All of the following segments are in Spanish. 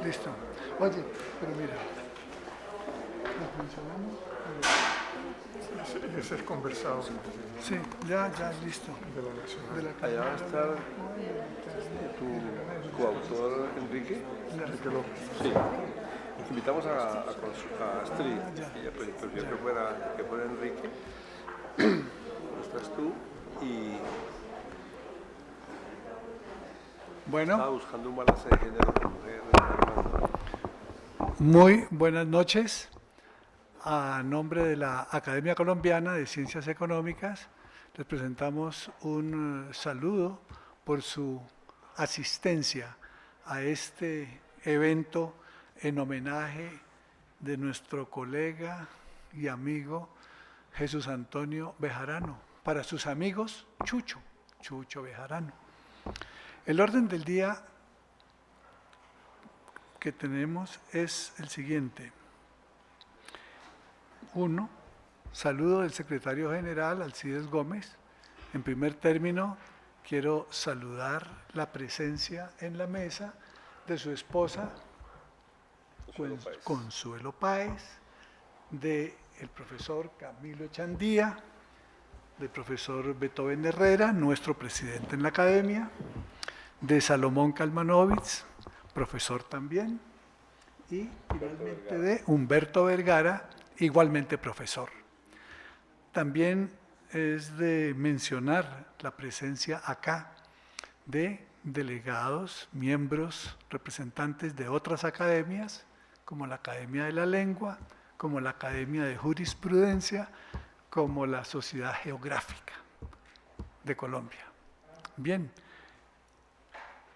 listo. Oye, pero mira, nos mencionamos. Ese es conversado Sí, ya, listo. de la Nacional. De la Allá va a Cámara estar de tu coautor Enrique. Enrique López. Sí. Invitamos a Astrid. Ella prefirió que fuera Enrique. Estás tú y estaba Bueno, buscando un balance de género con mujer. muy buenas noches. A nombre de la Academia Colombiana de Ciencias Económicas, les presentamos un saludo por su asistencia a este evento en homenaje de nuestro colega y amigo Jesús Antonio Bejarano. Para sus amigos, Chucho Bejarano. El orden del día que tenemos es el siguiente. 1. Saludo del secretario general, Alcides Gómez. En primer término, quiero saludar la presencia en la mesa de su esposa, Consuelo Páez, del profesor Camilo Chandía, del profesor Beethoven Herrera, nuestro presidente en la academia, de Salomón Kalmanovitz, profesor también, y finalmente de Humberto Vergara, igualmente profesor. También es de mencionar la presencia acá de delegados, miembros, representantes de otras academias, como la Academia de la Lengua, como la Academia de Jurisprudencia, como la Sociedad Geográfica de Colombia. Bien,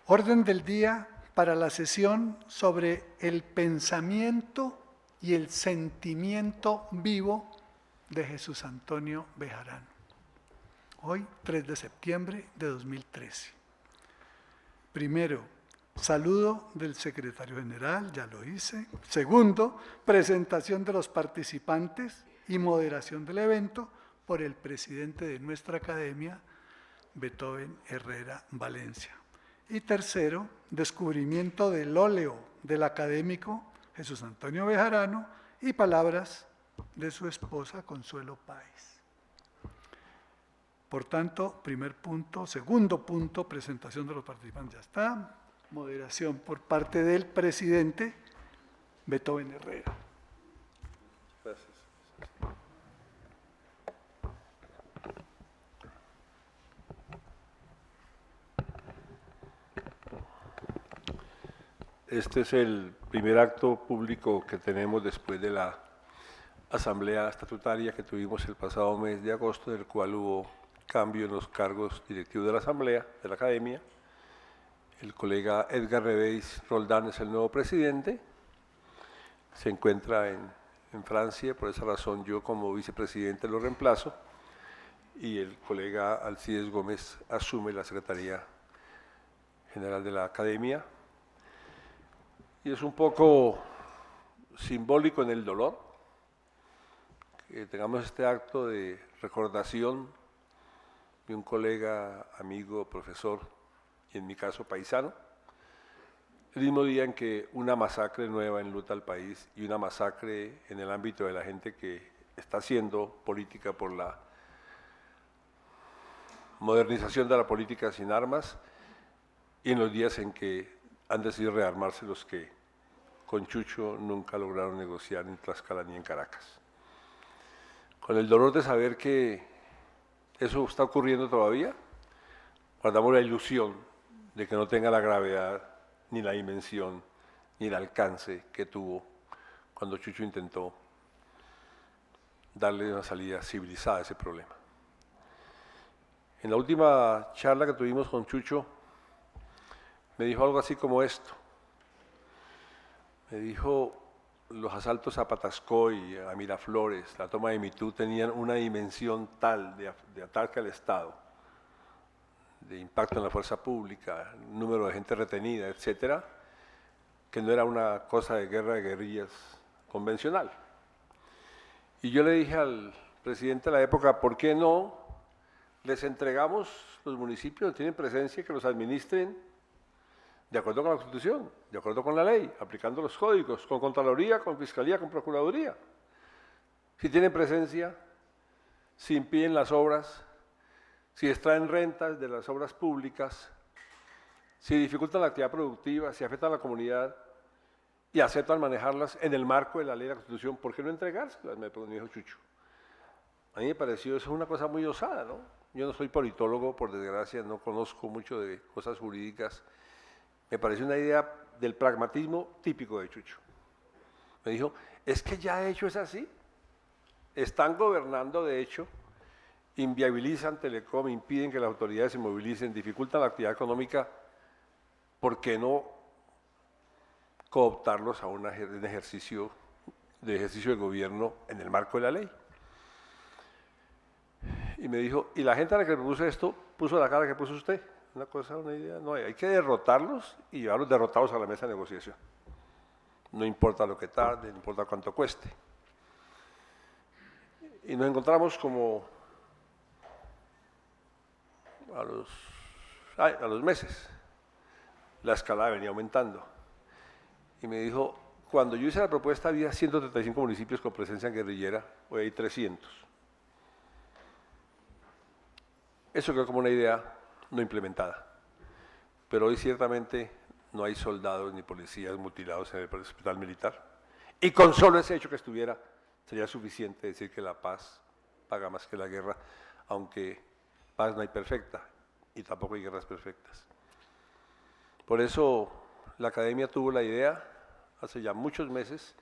orden del día para la sesión sobre el pensamiento y el sentimiento vivo de Jesús Antonio Bejarano. Hoy, 3 de septiembre de 2013. Primero, saludo del secretario general, ya lo hice. Segundo, presentación de los participantes y moderación del evento por el presidente de nuestra academia, Beethoven Herrera Valencia. Y tercero, descubrimiento del óleo del académico Jesús Antonio Bejarano y palabras de su esposa Consuelo Páez. Por tanto, primer punto. Segundo punto, presentación de los participantes, ya está. Moderación por parte del presidente Beethoven Herrera. Gracias. Este es el primer acto público que tenemos después de la asamblea estatutaria que tuvimos el pasado mes de agosto, del cual hubo cambio en los cargos directivos de la asamblea, de la academia. El colega Edgar Reveis Roldán es el nuevo presidente, se encuentra en Francia, por esa razón yo como vicepresidente lo reemplazo, y el colega Alcides Gómez asume la Secretaría General de la Academia. Y es un poco simbólico en el dolor que tengamos este acto de recordación de un colega, amigo, profesor, y en mi caso paisano, el mismo día en que una masacre nueva enluta al país y una masacre en el ámbito de la gente que está haciendo política por la modernización de la política sin armas, y en los días en que han decidido rearmarse los que con Chucho nunca lograron negociar en Tlaxcala ni en Caracas. Con el dolor de saber que eso está ocurriendo todavía, guardamos la ilusión de que no tenga la gravedad, ni la dimensión, ni el alcance que tuvo cuando Chucho intentó darle una salida civilizada a ese problema. En la última charla que tuvimos con Chucho, me dijo algo así como esto. Me dijo, los asaltos a Patascoy, a Miraflores, la toma de Mitú tenían una dimensión tal de ataque al Estado, de impacto en la fuerza pública, número de gente retenida, etcétera, que no era una cosa de guerra de guerrillas convencional. Y yo le dije al presidente de la época, ¿por qué no les entregamos los municipios que tienen presencia, que los administren de acuerdo con la Constitución, de acuerdo con la ley, aplicando los códigos, con Contraloría, con Fiscalía, con Procuraduría. Si tienen presencia, si impiden las obras, si extraen rentas de las obras públicas, si dificultan la actividad productiva, si afectan a la comunidad y aceptan manejarlas en el marco de la ley de la Constitución, ¿por qué no entregárselas? Me dijo Chucho. A mí me pareció eso una cosa muy osada, ¿no? Yo no soy politólogo, por desgracia, no conozco mucho de cosas jurídicas. Me pareció una idea del pragmatismo típico de Chucho. Me dijo, es que ya de hecho es así. Están gobernando de hecho, inviabilizan Telecom, impiden que las autoridades se movilicen, dificultan la actividad económica. ¿Por qué no cooptarlos a un ejercicio de gobierno en el marco de la ley? Y me dijo, y la gente a la que le propuse esto puso la cara que puso usted. Una cosa, una idea, no hay que derrotarlos y llevarlos derrotados a la mesa de negociación. No importa lo que tarde, no importa cuánto cueste. Y nos encontramos como a los meses. La escalada venía aumentando. Y me dijo, cuando yo hice la propuesta había 135 municipios con presencia guerrillera, hoy hay 300. Eso quedó como una idea no implementada. Pero hoy ciertamente no hay soldados ni policías mutilados en el hospital militar. Y con solo ese hecho que estuviera, sería suficiente decir que la paz paga más que la guerra, aunque paz no hay perfecta y tampoco hay guerras perfectas. Por eso la academia tuvo la idea, hace ya muchos meses,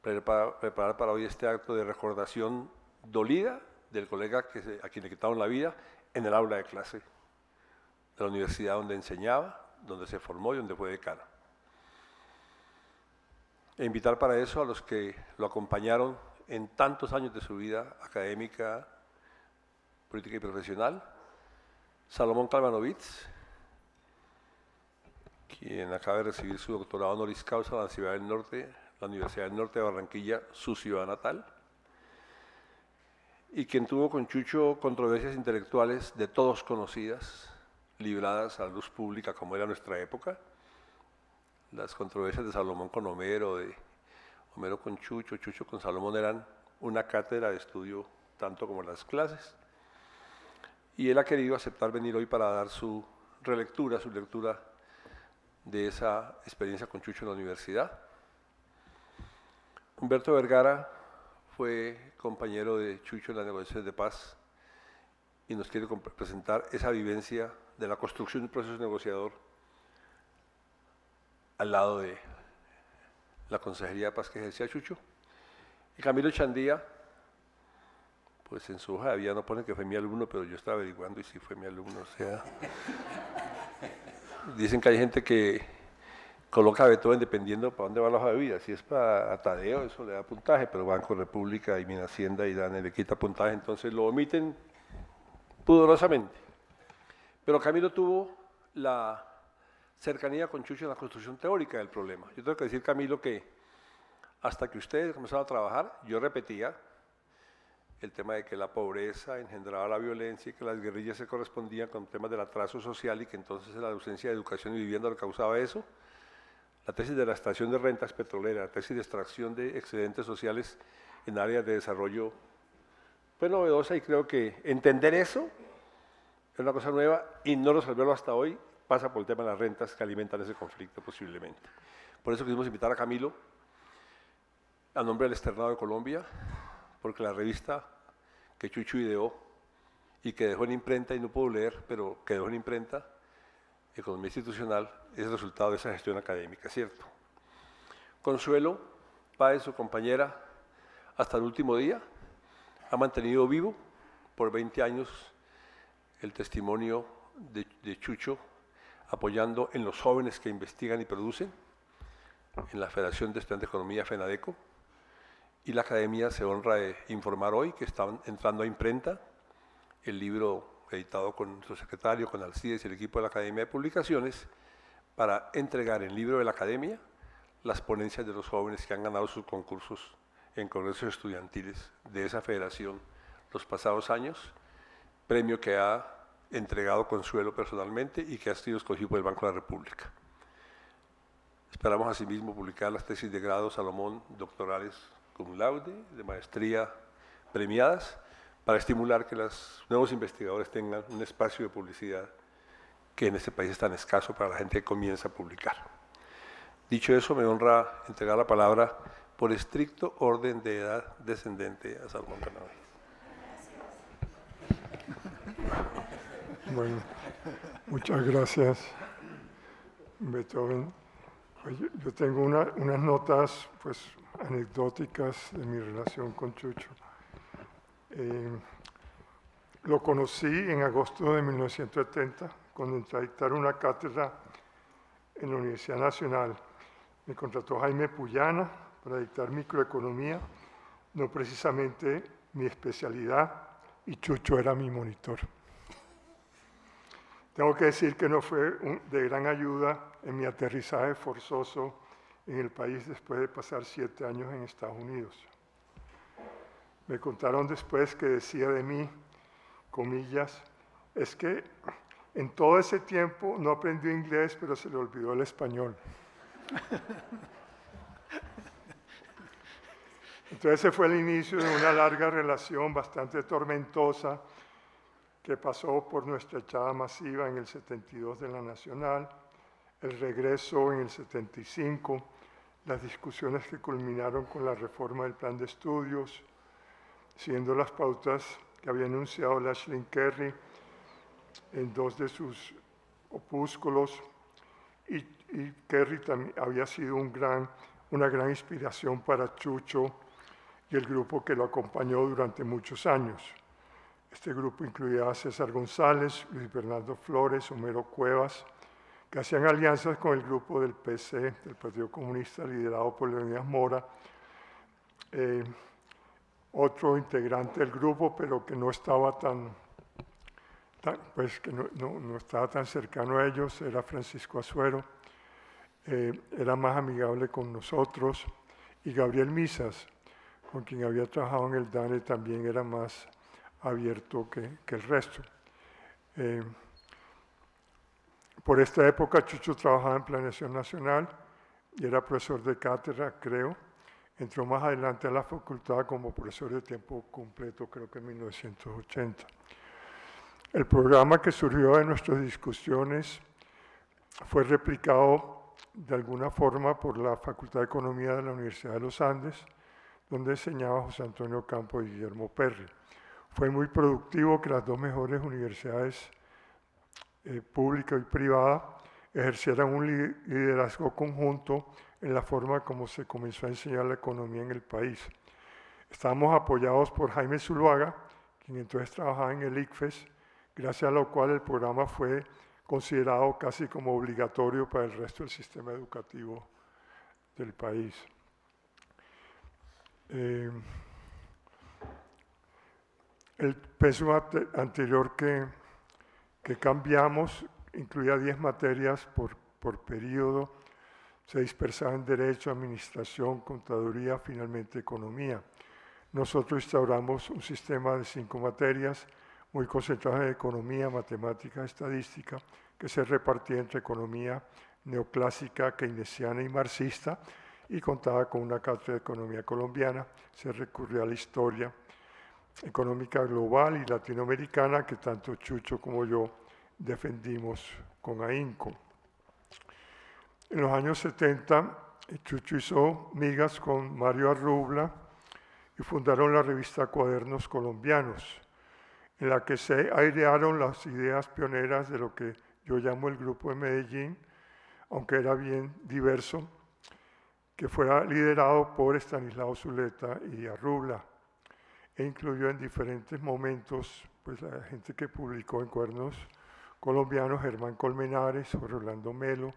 preparar para hoy este acto de recordación dolida del colega a quien le quitaron la vida en el aula de clase de la universidad donde enseñaba, donde se formó y donde fue decano. E invitar para eso a los que lo acompañaron en tantos años de su vida académica, política y profesional. Salomón Kalmanovitz, quien acaba de recibir su doctorado honoris causa en la Universidad del Norte de Barranquilla, su ciudad natal, y quien tuvo con Chucho controversias intelectuales de todos conocidas, libradas a la luz pública como era nuestra época. Las controversias de Salomón con Homero, de Homero con Chucho, Chucho con Salomón eran una cátedra de estudio tanto como las clases. Y él ha querido aceptar venir hoy para dar su lectura de esa experiencia con Chucho en la universidad. Humberto Vergara fue compañero de Chucho en las negociaciones de paz y nos quiere presentar esa vivencia de la construcción de un proceso negociador al lado de la Consejería de Paz que ejercía Chucho. Y Camilo Chandía, pues en su hoja de vida no pone que fue mi alumno, pero yo estaba averiguando y sí fue mi alumno. O sea, dicen que hay gente que coloca a Beethoven dependiendo para dónde va la hoja de vida. Si es para Tadeo, eso le da puntaje, pero Banco República y Hacienda y DANE le quita puntaje, entonces lo omiten pudorosamente. Pero Camilo tuvo la cercanía con Chucho en la construcción teórica del problema. Yo tengo que decir, Camilo, que hasta que ustedes comenzaron a trabajar, yo repetía el tema de que la pobreza engendraba la violencia y que las guerrillas se correspondían con temas del atraso social y que entonces la ausencia de educación y vivienda lo causaba eso. La tesis de la extracción de rentas petroleras, la tesis de extracción de excedentes sociales en áreas de desarrollo fue novedosa y creo que entender eso es una cosa nueva y no resolverlo hasta hoy pasa por el tema de las rentas que alimentan ese conflicto posiblemente. Por eso quisimos invitar a Camilo a nombre del Externado de Colombia, porque la revista que Chucho ideó y que dejó en imprenta, y no puedo leer, pero que dejó en imprenta, Economía Institucional, es el resultado de esa gestión académica, ¿cierto? Consuelo Páez, su compañera, hasta el último día, ha mantenido vivo por 20 años el testimonio de Chucho, apoyando en los jóvenes que investigan y producen, en la Federación de Estudiantes de Economía, FENADECO, y la Academia se honra de informar hoy que están entrando a imprenta el libro editado con su secretario, con Alcides y el equipo de la Academia de Publicaciones, para entregar en el libro de la Academia las ponencias de los jóvenes que han ganado sus concursos en congresos estudiantiles de esa federación los pasados años, premio que ha entregado Consuelo personalmente y que ha sido escogido por el Banco de la República. Esperamos asimismo publicar las tesis de grado Salomón doctorales cum laude, de maestría premiadas, para estimular que los nuevos investigadores tengan un espacio de publicidad que en este país es tan escaso para la gente que comienza a publicar. Dicho eso, me honra entregar la palabra por estricto orden de edad descendente a Salomón Cannavey. Bueno, muchas gracias, Beethoven. Oye, yo tengo unas notas pues, anecdóticas de mi relación con Chucho. Lo conocí en agosto de 1970, cuando entré a dictar una cátedra en la Universidad Nacional. Me contrató Jaime Puyana para dictar microeconomía, no precisamente mi especialidad, y Chucho era mi monitor. Tengo que decir que no fue de gran ayuda en mi aterrizaje forzoso en el país después de pasar 7 años en Estados Unidos. Me contaron después que decía de mí, comillas, es que en todo ese tiempo no aprendió inglés, pero se le olvidó el español. Entonces ese fue el inicio de una larga relación bastante tormentosa que pasó por nuestra echada masiva en el 72 de la Nacional, el regreso en el 75, las discusiones que culminaron con la reforma del plan de estudios, siguiendo las pautas que había anunciado Lashley Kerry en 2 de sus opúsculos, y Kerry también había sido una gran inspiración para Chucho y el grupo que lo acompañó durante muchos años. Este grupo incluía a César González, Luis Bernardo Flores, Homero Cuevas, que hacían alianzas con el grupo del PC, del Partido Comunista, liderado por Leonidas Mora, otro integrante del grupo, pero que no estaba no estaba tan cercano a ellos, era Francisco Azuero, era más amigable con nosotros, y Gabriel Misas, con quien había trabajado en el DANE, también era más abierto que el resto. Por esta época Chucho trabajaba en Planeación Nacional y era profesor de cátedra, creo. Entró más adelante a la facultad como profesor de tiempo completo, creo que en 1980. El programa que surgió de nuestras discusiones fue replicado de alguna forma por la Facultad de Economía de la Universidad de los Andes, donde enseñaba José Antonio Campo y Guillermo Perry. Fue muy productivo que las 2 mejores universidades pública y privada ejercieran un liderazgo conjunto en la forma como se comenzó a enseñar la economía en el país. Estábamos apoyados por Jaime Zuluaga, quien entonces trabajaba en el ICFES, gracias a lo cual el programa fue considerado casi como obligatorio para el resto del sistema educativo del país. El pensum anterior que cambiamos incluía 10 materias por periodo, se dispersaba en Derecho, Administración, Contaduría, finalmente Economía. Nosotros instauramos un sistema de 5 materias muy concentradas en Economía, Matemática, Estadística, que se repartía entre Economía neoclásica, keynesiana y marxista, y contaba con una cátedra de Economía colombiana. Se recurrió a la historia económica global y latinoamericana que tanto Chucho como yo defendimos con ahínco. En los años 70, Chucho hizo migas con Mario Arrubla y fundaron la revista Cuadernos Colombianos, en la que se airearon las ideas pioneras de lo que yo llamo el Grupo de Medellín, aunque era bien diverso, que fuera liderado por Estanislao Zuleta y Arrubla, e incluyó en diferentes momentos pues, la gente que publicó en Cuadernos Colombianos: Germán Colmenares, Orlando Melo,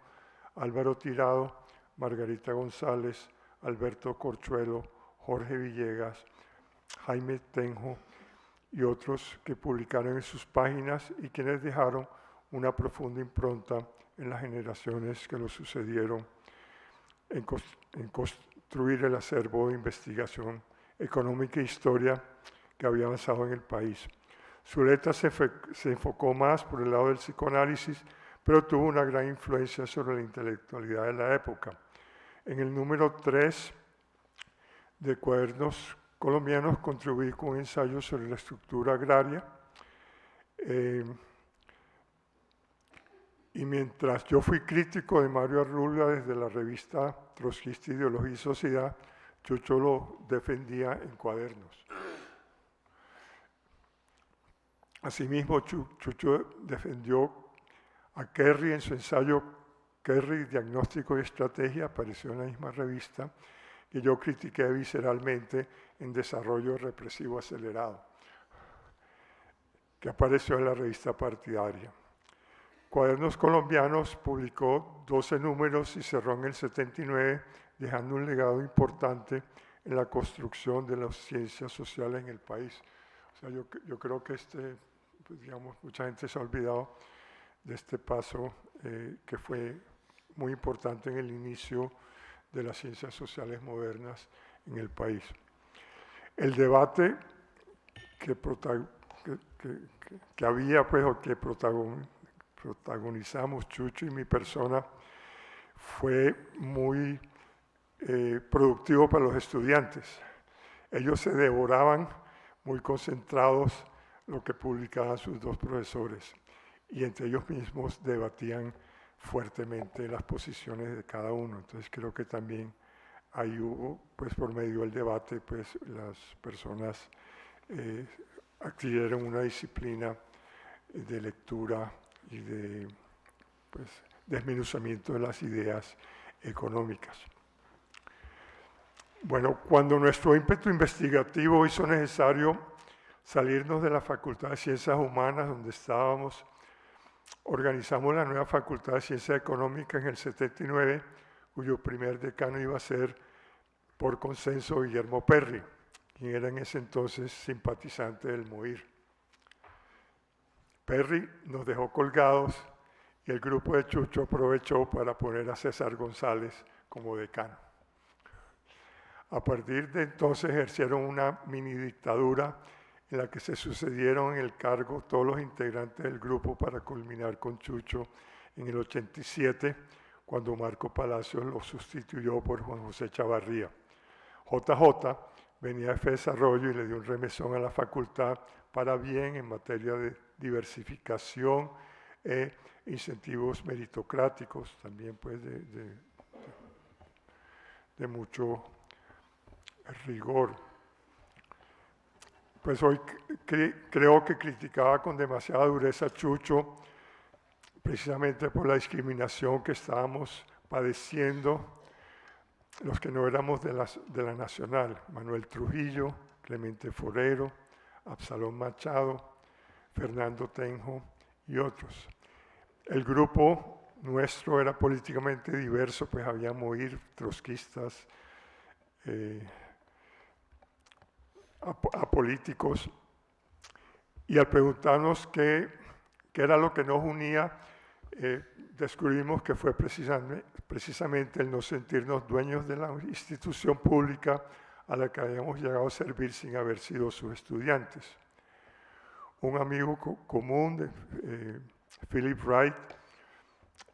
Álvaro Tirado, Margarita González, Alberto Corchuelo, Jorge Villegas, Jaime Tenjo y otros que publicaron en sus páginas y quienes dejaron una profunda impronta en las generaciones que lo sucedieron en construir el acervo de investigación económica e historia que había avanzado en el país. Zuleta se enfocó más por el lado del psicoanálisis, pero tuvo una gran influencia sobre la intelectualidad de la época. En el número 3 de Cuadernos Colombianos contribuí con un ensayo sobre la estructura agraria. Y mientras yo fui crítico de Mario Arrula desde la revista Trotskista, Ideología y Sociedad, Chucho lo defendía en Cuadernos. Asimismo, Chucho defendió a Kerry en su ensayo Kerry, Diagnóstico y Estrategia, apareció en la misma revista, que yo critiqué visceralmente en Desarrollo Represivo Acelerado, que apareció en la revista partidaria. Cuadernos Colombianos publicó 12 números y cerró en el 79, dejando un legado importante en la construcción de las ciencias sociales en el país. O sea, yo creo que pues, digamos, mucha gente se ha olvidado de este paso que fue muy importante en el inicio de las ciencias sociales modernas en el país. El debate que había, pues, o que protagonizamos Chucho y mi persona, fue muy productivo para los estudiantes. Ellos se devoraban muy concentrados lo que publicaban sus dos profesores y entre ellos mismos debatían fuertemente las posiciones de cada uno. Entonces creo que también ahí hubo, pues por medio del debate, pues las personas adquirieron una disciplina de lectura y de pues, desmenuzamiento de las ideas económicas. Bueno, cuando nuestro ímpetu investigativo hizo necesario salirnos de la Facultad de Ciencias Humanas, donde estábamos, organizamos la nueva Facultad de Ciencias Económicas en el 79, cuyo primer decano iba a ser, por consenso, Guillermo Perry, quien era en ese entonces simpatizante del MOIR. Perry nos dejó colgados y el grupo de Chucho aprovechó para poner a César González como decano. A partir de entonces ejercieron una mini dictadura en la que se sucedieron en el cargo todos los integrantes del grupo para culminar con Chucho en el 87, cuando Marco Palacios lo sustituyó por Juan José Chavarría. JJ venía de Desarrollo y le dio un remesón a la facultad para bien en materia de diversificación e incentivos meritocráticos, también pues de mucho rigor. Pues hoy creo que criticaba con demasiada dureza a Chucho, precisamente por la discriminación que estábamos padeciendo los que no éramos de la Nacional: Manuel Trujillo, Clemente Forero, Absalón Machado, Fernando Tenjo y otros. El grupo nuestro era políticamente diverso, pues había MOIR, trotskistas, apolíticos, y al preguntarnos qué era lo que nos unía, descubrimos que fue precisamente el no sentirnos dueños de la institución pública a la que habíamos llegado a servir sin haber sido sus estudiantes. Un amigo común, Philip Wright,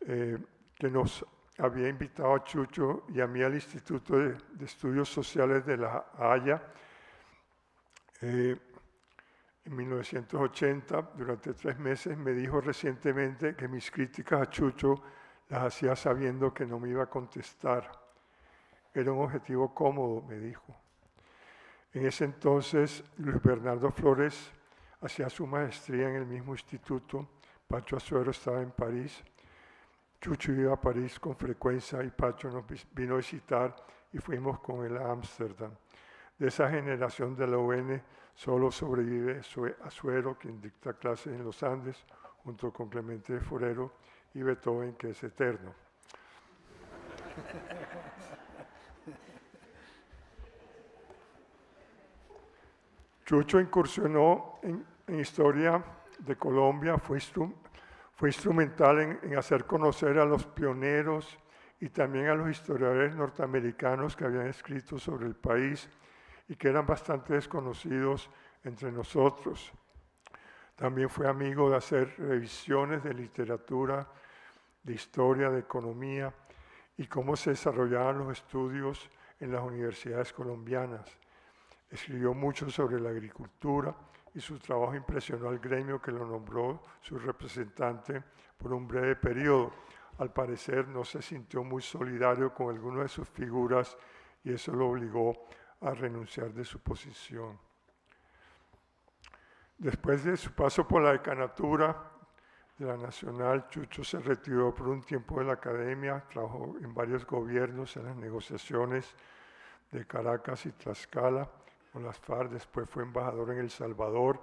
que nos había invitado a Chucho y a mí al Instituto de Estudios Sociales de La Haya en 1980, durante 3 meses, me dijo recientemente que mis críticas a Chucho las hacía sabiendo que no me iba a contestar. Era un objetivo cómodo, me dijo. En ese entonces, Luis Bernardo Flores hacía su maestría en el mismo instituto, Pacho Azuero estaba en París, Chucho iba a París con frecuencia y Pacho nos vino a visitar y fuimos con él a Ámsterdam. De esa generación de la UN solo sobrevive Azuero, quien dicta clases en los Andes, junto con Clemente Forero y Beethoven, que es eterno. Chucho incursionó en historia de Colombia, fue instrumental en hacer conocer a los pioneros y también a los historiadores norteamericanos que habían escrito sobre el país y que eran bastante desconocidos entre nosotros. También fue amigo de hacer revisiones de literatura, de historia, de economía, y cómo se desarrollaban los estudios en las universidades colombianas. Escribió mucho sobre la agricultura y su trabajo impresionó al gremio, que lo nombró su representante por un breve periodo. Al parecer no se sintió muy solidario con alguna de sus figuras y eso lo obligó a renunciar de su posición. Después de su paso por la decanatura de la Nacional, Chucho se retiró por un tiempo de la academia, trabajó en varios gobiernos en las negociaciones de Caracas y Tlaxcala con las FARC, después fue embajador en El Salvador,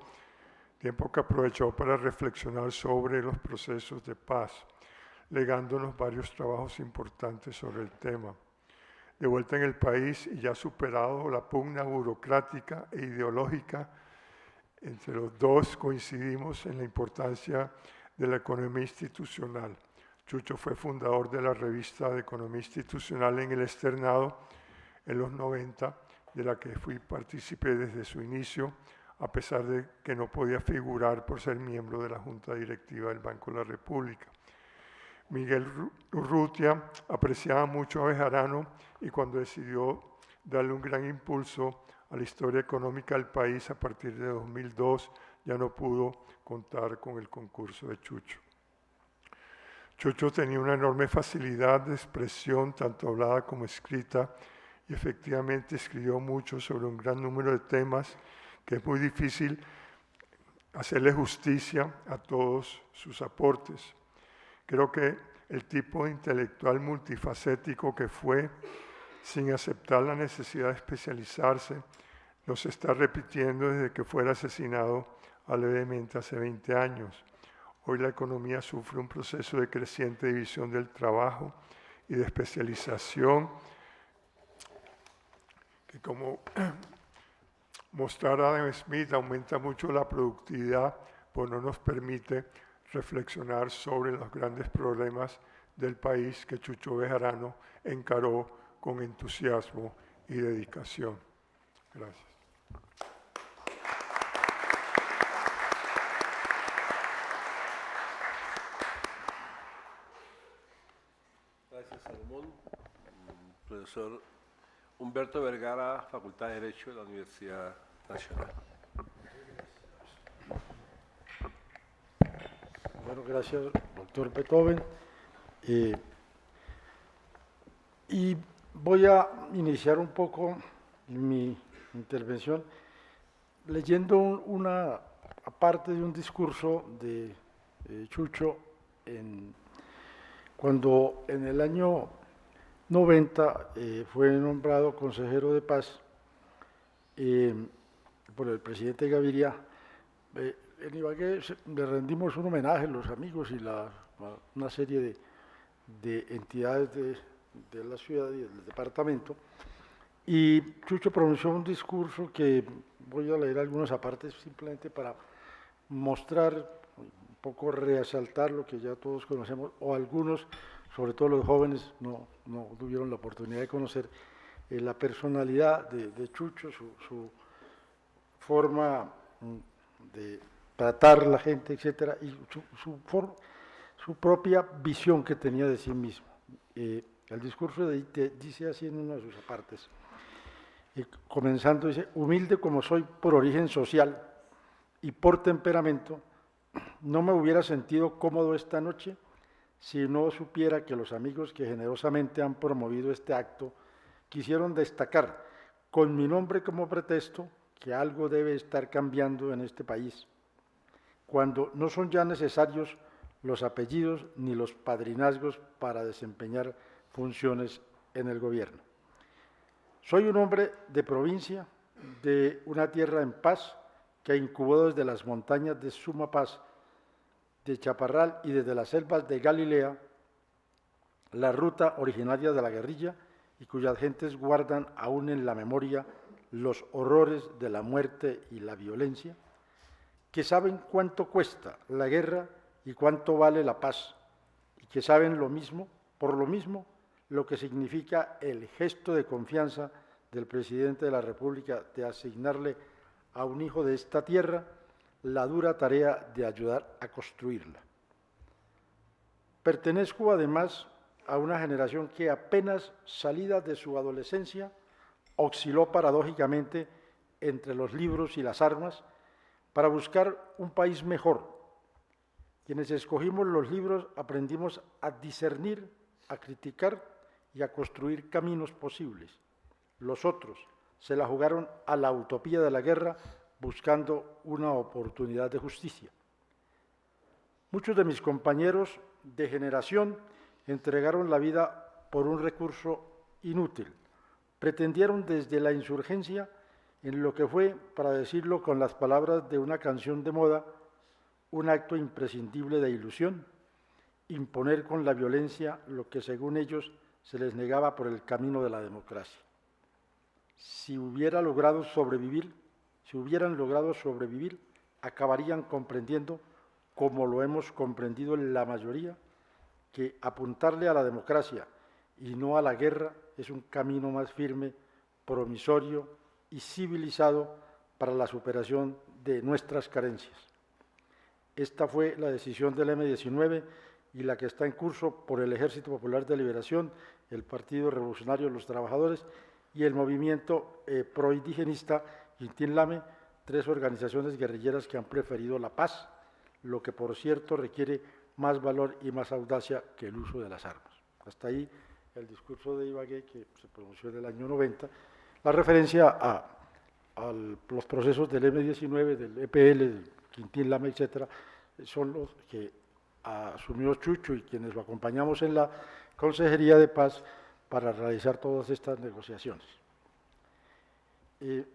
tiempo que aprovechó para reflexionar sobre los procesos de paz, legándonos varios trabajos importantes sobre el tema. De vuelta en el país y ya superado la pugna burocrática e ideológica, entre los dos coincidimos en la importancia de la economía institucional. Chucho fue fundador de la revista de Economía Institucional en el Externado en los 90, de la que fui partícipe desde su inicio, a pesar de que no podía figurar por ser miembro de la Junta Directiva del Banco de la República. Miguel Urrutia apreciaba mucho a Bejarano y cuando decidió darle un gran impulso a la historia económica del país a partir de 2002, ya no pudo contar con el concurso de Chucho. Chucho tenía una enorme facilidad de expresión, tanto hablada como escrita, y efectivamente escribió mucho sobre un gran número de temas que es muy difícil hacerle justicia a todos sus aportes. Creo que el tipo de intelectual multifacético que fue, sin aceptar la necesidad de especializarse, nos está repitiendo desde que fuera asesinado levemente hace 20 años. Hoy la economía sufre un proceso de creciente división del trabajo y de especialización que, como mostrara Adam Smith, aumenta mucho la productividad, pues no nos permite reflexionar sobre los grandes problemas del país que Chucho Bejarano encaró con entusiasmo y dedicación. Gracias. Gracias, Salomón. Profesor Humberto Vergara, Facultad de Derecho de la Universidad Nacional. Bueno, gracias, doctor Beethoven. Y voy a iniciar un poco mi intervención leyendo una parte de un discurso de Chucho cuando en el año 90 fue nombrado consejero de paz por el presidente Gaviria. En Ibagué le rendimos un homenaje, los amigos y una serie de entidades de la ciudad y del departamento, y Chucho pronunció un discurso que voy a leer algunas apartes simplemente para mostrar, un poco resaltar lo que ya todos conocemos, o algunos, sobre todo los jóvenes, no tuvieron la oportunidad de conocer la personalidad de Chucho, su forma de tratar a la gente, etcétera, y su propia visión que tenía de sí mismo. El discurso dice así en una de sus apartes, comenzando, dice: humilde como soy por origen social y por temperamento, no me hubiera sentido cómodo esta noche si no supiera que los amigos que generosamente han promovido este acto quisieron destacar, con mi nombre como pretexto, que algo debe estar cambiando en este país, cuando no son ya necesarios los apellidos ni los padrinazgos para desempeñar funciones en el gobierno. Soy un hombre de provincia, de una tierra en paz, que incubó desde las montañas de Sumapaz, de Chaparral y desde las selvas de Galilea, la ruta originaria de la guerrilla y cuyas gentes guardan aún en la memoria los horrores de la muerte y la violencia, que saben cuánto cuesta la guerra y cuánto vale la paz, y que saben por lo mismo, lo que significa el gesto de confianza del presidente de la República de asignarle a un hijo de esta tierra la dura tarea de ayudar a construirla. Pertenezco además a una generación que apenas salida de su adolescencia osciló paradójicamente entre los libros y las armas para buscar un país mejor. Quienes escogimos los libros aprendimos a discernir, a criticar y a construir caminos posibles. Los otros se la jugaron a la utopía de la guerra buscando una oportunidad de justicia. Muchos de mis compañeros de generación entregaron la vida por un recurso inútil. Pretendieron desde la insurgencia, en lo que fue, para decirlo con las palabras de una canción de moda, un acto imprescindible de ilusión, imponer con la violencia lo que según ellos se les negaba por el camino de la democracia. Si hubieran logrado sobrevivir, acabarían comprendiendo, como lo hemos comprendido la mayoría, que apuntarle a la democracia y no a la guerra es un camino más firme, promisorio y civilizado para la superación de nuestras carencias. Esta fue la decisión del M-19 y la que está en curso por el Ejército Popular de Liberación, el Partido Revolucionario de los Trabajadores y el movimiento proindigenista Inti Lame, 3 organizaciones guerrilleras que han preferido la paz, lo que por cierto requiere más valor y más audacia que el uso de las armas. Hasta ahí el discurso de Ibagué, que se pronunció en el año 90, la referencia a los procesos del M-19, del EPL, del Quintín Lame, etcétera, son los que asumió Chucho y quienes lo acompañamos en la Consejería de Paz para realizar todas estas negociaciones. En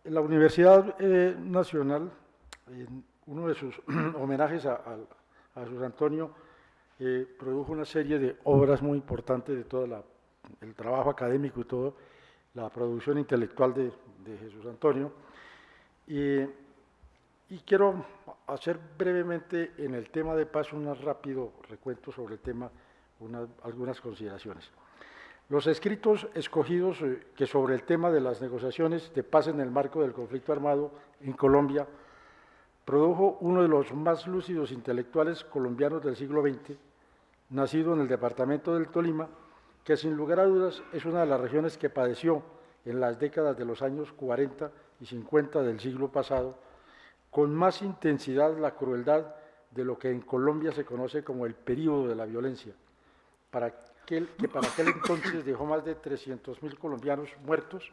la Universidad Nacional, en uno de sus homenajes a Jesús Antonio, produjo una serie de obras muy importantes de todo el trabajo académico y toda la producción intelectual de Jesús Antonio. Y quiero hacer brevemente en el tema de paz un rápido recuento sobre el tema, algunas consideraciones. Los escritos escogidos que sobre el tema de las negociaciones de paz en el marco del conflicto armado en Colombia produjo uno de los más lúcidos intelectuales colombianos del siglo XX, nacido en el departamento del Tolima, que sin lugar a dudas es una de las regiones que padeció en las décadas de los años 40 y 50 del siglo pasado, con más intensidad la crueldad de lo que en Colombia se conoce como el período de la violencia, que para aquel entonces dejó más de 300.000 colombianos muertos,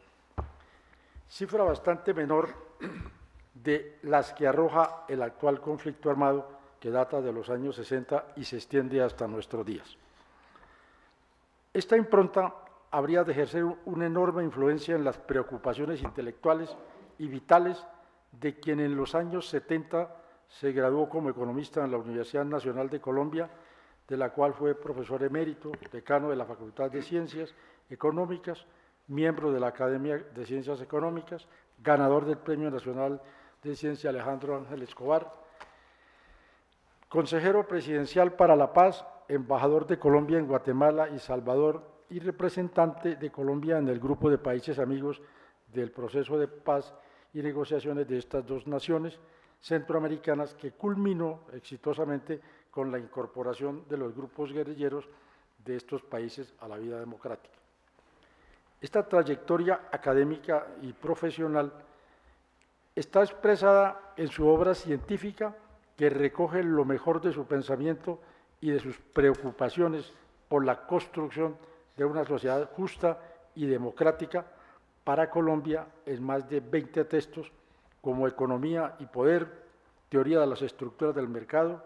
cifra bastante menor de las que arroja el actual conflicto armado que data de los años 60 y se extiende hasta nuestros días. Esta impronta habría de ejercer una enorme influencia en las preocupaciones intelectuales y vitales de quien en los años 70 se graduó como economista en la Universidad Nacional de Colombia, de la cual fue profesor emérito, decano de la Facultad de Ciencias Económicas, miembro de la Academia de Ciencias Económicas, ganador del Premio Nacional de Ciencia Alejandro Ángel Escobar, consejero presidencial para la paz, embajador de Colombia en Guatemala y Salvador y representante de Colombia en el grupo de países amigos del proceso de paz y negociaciones de estas dos naciones centroamericanas que culminó exitosamente con la incorporación de los grupos guerrilleros de estos países a la vida democrática. Esta trayectoria académica y profesional está expresada en su obra científica que recoge lo mejor de su pensamiento y de sus preocupaciones por la construcción de una sociedad justa y democrática para Colombia en más de 20 textos como Economía y Poder, Teoría de las Estructuras del Mercado,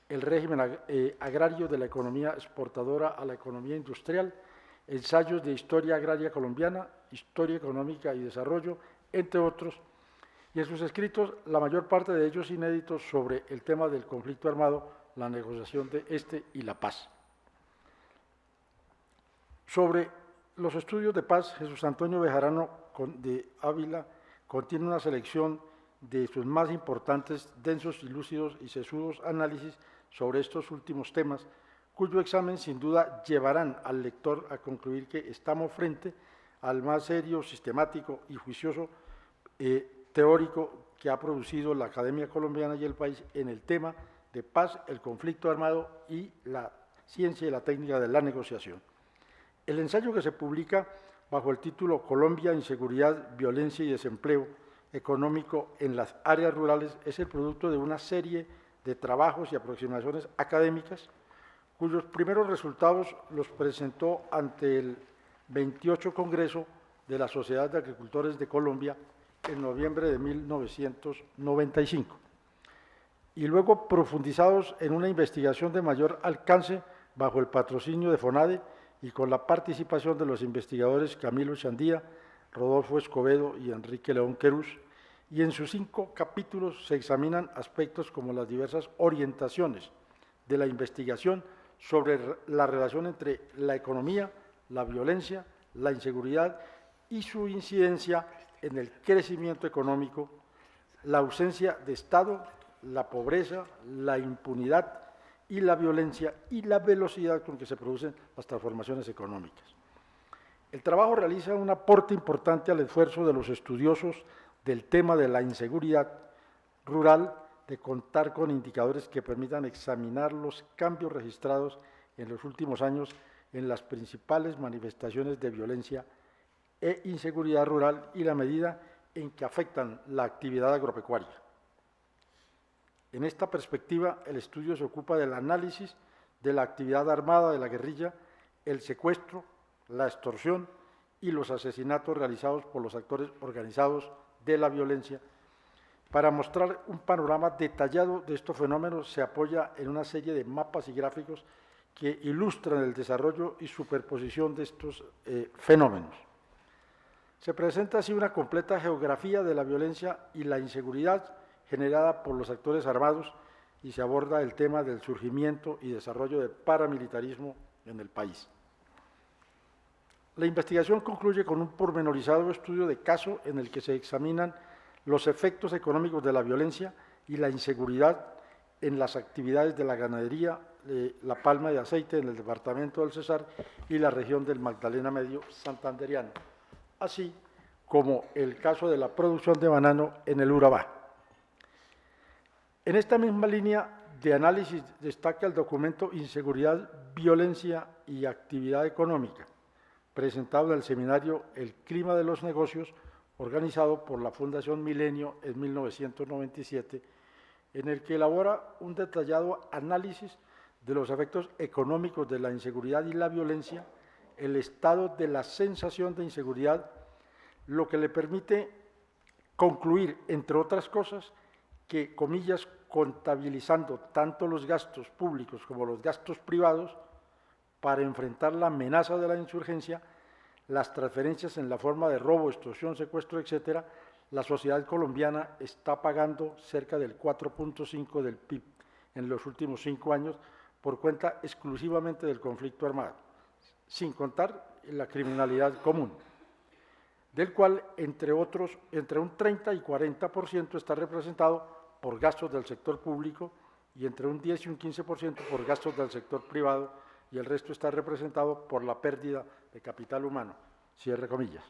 el régimen agrario de la economía exportadora a la economía industrial, ensayos de historia agraria colombiana, historia económica y desarrollo, entre otros, y en sus escritos, la mayor parte de ellos inéditos sobre el tema del conflicto armado, la negociación de este y la paz. Sobre los estudios de paz, Jesús Antonio Bejarano de Ávila contiene una selección de sus más importantes, densos y lúcidos y sesudos análisis sobre estos últimos temas, cuyo examen sin duda llevarán al lector a concluir que estamos frente al más serio, sistemático y juicioso teórico que ha producido la Academia Colombiana y el país en el tema de paz, el conflicto armado y la ciencia y la técnica de la negociación. El ensayo, que se publica bajo el título Colombia, inseguridad, violencia y desempleo económico en las áreas rurales, es el producto de una serie de trabajos y aproximaciones académicas, cuyos primeros resultados los presentó ante el 28 Congreso de la Sociedad de Agricultores de Colombia en noviembre de 1995, y luego profundizados en una investigación de mayor alcance bajo el patrocinio de FONADE y con la participación de los investigadores Camilo Chandía, Rodolfo Escobedo y Enrique León Querús, y en sus 5 capítulos se examinan aspectos como las diversas orientaciones de la investigación sobre la relación entre la economía, la violencia, la inseguridad y su incidencia en el crecimiento económico, la ausencia de Estado, la pobreza, la impunidad y la violencia y la velocidad con que se producen las transformaciones económicas. El trabajo realiza un aporte importante al esfuerzo de los estudiosos del tema de la inseguridad rural de contar con indicadores que permitan examinar los cambios registrados en los últimos años en las principales manifestaciones de violencia e inseguridad rural y la medida en que afectan la actividad agropecuaria. En esta perspectiva, el estudio se ocupa del análisis de la actividad armada de la guerrilla, el secuestro, la extorsión y los asesinatos realizados por los actores organizados de la violencia. Para mostrar un panorama detallado de estos fenómenos, se apoya en una serie de mapas y gráficos que ilustran el desarrollo y superposición de estos fenómenos. Se presenta así una completa geografía de la violencia y la inseguridad generada por los actores armados y se aborda el tema del surgimiento y desarrollo del paramilitarismo en el país. La investigación concluye con un pormenorizado estudio de caso en el que se examinan los efectos económicos de la violencia y la inseguridad en las actividades de la ganadería, la palma de aceite en el departamento del Cesar y la región del Magdalena Medio santanderiano, así como el caso de la producción de banano en el Urabá. En esta misma línea de análisis destaca el documento Inseguridad, Violencia y Actividad Económica, presentado en el seminario El clima de los negocios, organizado por la Fundación Milenio en 1997, en el que elabora un detallado análisis de los efectos económicos de la inseguridad y la violencia, el estado de la sensación de inseguridad, lo que le permite concluir, entre otras cosas, que, comillas, contabilizando tanto los gastos públicos como los gastos privados para enfrentar la amenaza de la insurgencia, las transferencias en la forma de robo, extorsión, secuestro, etcétera, la sociedad colombiana está pagando cerca del 4.5% del PIB en los últimos 5 años por cuenta exclusivamente del conflicto armado, sin contar la criminalidad común, del cual, entre otros, entre un 30 y 40% está representado por gastos del sector público y entre un 10 y un 15% por gastos del sector privado, y el resto está representado por la pérdida de capital humano, cierre comillas.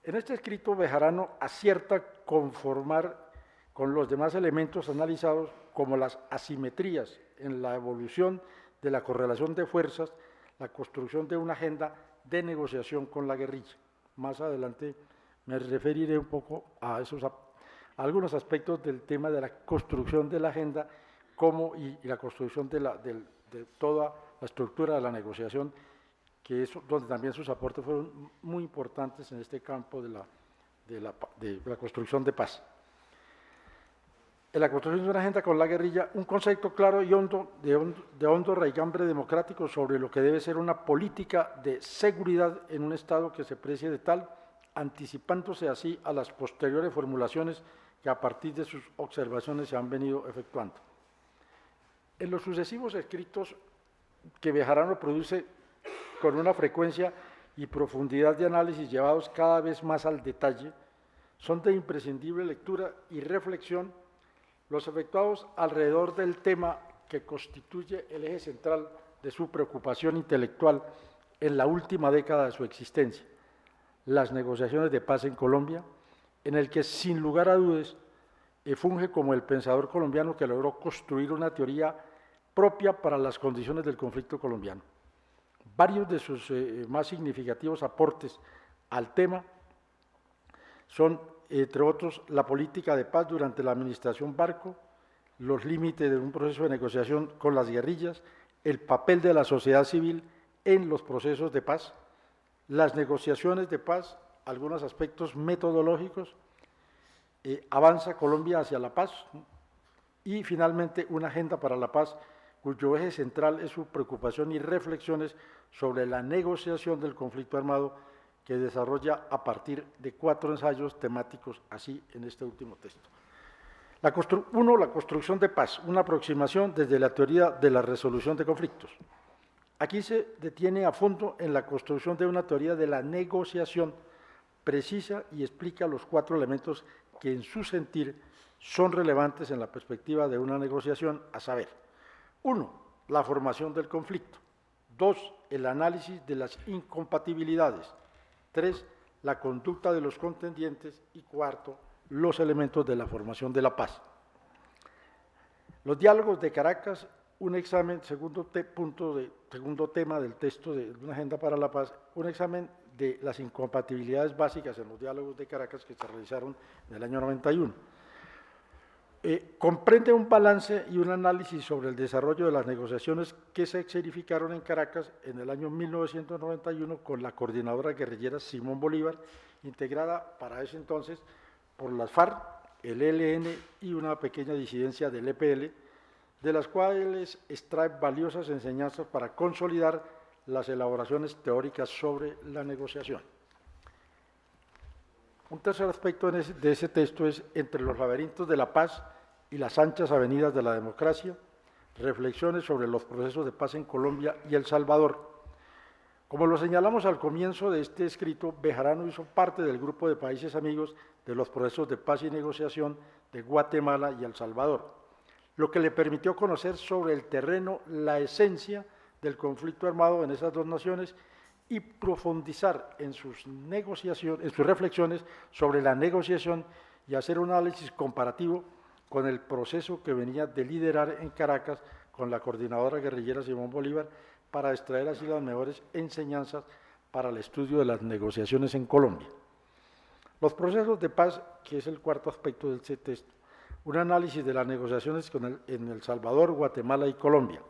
En este escrito, Bejarano acierta conformar con los demás elementos analizados como las asimetrías en la evolución de la correlación de fuerzas, la construcción de una agenda de negociación con la guerrilla. Más adelante me referiré un poco a algunos aspectos del tema de la construcción de la agenda y la construcción de toda la estructura de la negociación, que es donde también sus aportes fueron muy importantes en este campo de la construcción de paz. En la construcción de una agenda con la guerrilla, un concepto claro y de hondo raigambre democrático sobre lo que debe ser una política de seguridad en un Estado que se precie de tal, anticipándose así a las posteriores formulaciones que a partir de sus observaciones se han venido efectuando. En los sucesivos escritos que Bejarano produce con una frecuencia y profundidad de análisis llevados cada vez más al detalle, son de imprescindible lectura y reflexión los efectuados alrededor del tema que constituye el eje central de su preocupación intelectual en la última década de su existencia, las negociaciones de paz en Colombia, en el que sin lugar a dudas funge como el pensador colombiano que logró construir una teoría propia para las condiciones del conflicto colombiano. Varios de sus más significativos aportes al tema son, entre otros, la política de paz durante la administración Barco, los límites de un proceso de negociación con las guerrillas, el papel de la sociedad civil en los procesos de paz, las negociaciones de paz, algunos aspectos metodológicos, avanza Colombia hacia la paz y finalmente una agenda para la paz cuyo eje central es su preocupación y reflexiones sobre la negociación del conflicto armado que desarrolla a partir de 4 ensayos temáticos, así en este último texto. La construcción de paz, una aproximación desde la teoría de la resolución de conflictos. Aquí se detiene a fondo en la construcción de una teoría de la negociación precisa y explica los 4 elementos que en su sentir son relevantes en la perspectiva de una negociación, a saber, 1, la formación del conflicto, 2, el análisis de las incompatibilidades, 3, la conducta de los contendientes y 4, los elementos de la formación de la paz. Los diálogos de Caracas, un examen, segundo tema del texto de una agenda para la paz, un examen de las incompatibilidades básicas en los diálogos de Caracas que se realizaron en el año 91. Comprende un balance y un análisis sobre el desarrollo de las negociaciones que se escenificaron en Caracas en el año 1991 con la coordinadora guerrillera Simón Bolívar, integrada para ese entonces por las FARC, el ELN y una pequeña disidencia del EPL, de las cuales extrae valiosas enseñanzas para consolidar las elaboraciones teóricas sobre la negociación. Un tercer aspecto de ese texto es entre los laberintos de la paz y las anchas avenidas de la democracia, reflexiones sobre los procesos de paz en Colombia y El Salvador. Como lo señalamos al comienzo de este escrito, Bejarano hizo parte del grupo de países amigos de los procesos de paz y negociación de Guatemala y El Salvador, lo que le permitió conocer sobre el terreno la esencia del conflicto armado en esas 2 naciones y profundizar en sus reflexiones sobre la negociación y hacer un análisis comparativo con el proceso que venía de liderar en Caracas con la coordinadora guerrillera Simón Bolívar para extraer así las mejores enseñanzas para el estudio de las negociaciones en Colombia. Los procesos de paz, que es el 4º aspecto del texto, un análisis de las negociaciones en El Salvador, Guatemala y Colombia.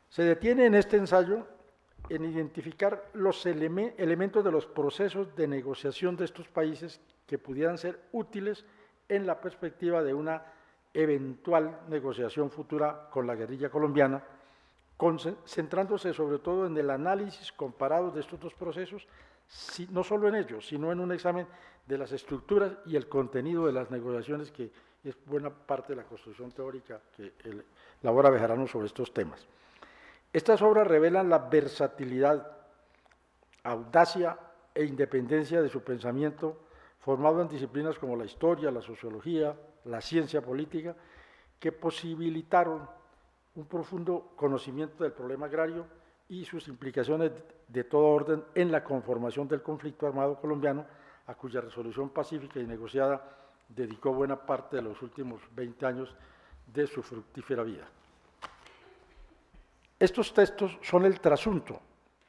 Se detiene en este ensayo en identificar los elementos de los procesos de negociación de estos países que pudieran ser útiles en la perspectiva de una eventual negociación futura con la guerrilla colombiana, concentrándose sobre todo en el análisis comparado de estos 2 procesos, no solo en ellos, sino en un examen de las estructuras y el contenido de las negociaciones, que es buena parte de la construcción teórica que elabora Bejarano sobre estos temas. Estas obras revelan la versatilidad, audacia e independencia de su pensamiento, formado en disciplinas como la historia, la sociología, la ciencia política, que posibilitaron un profundo conocimiento del problema agrario y sus implicaciones de todo orden en la conformación del conflicto armado colombiano, a cuya resolución pacífica y negociada dedicó buena parte de los últimos 20 años de su fructífera vida. Estos textos son el trasunto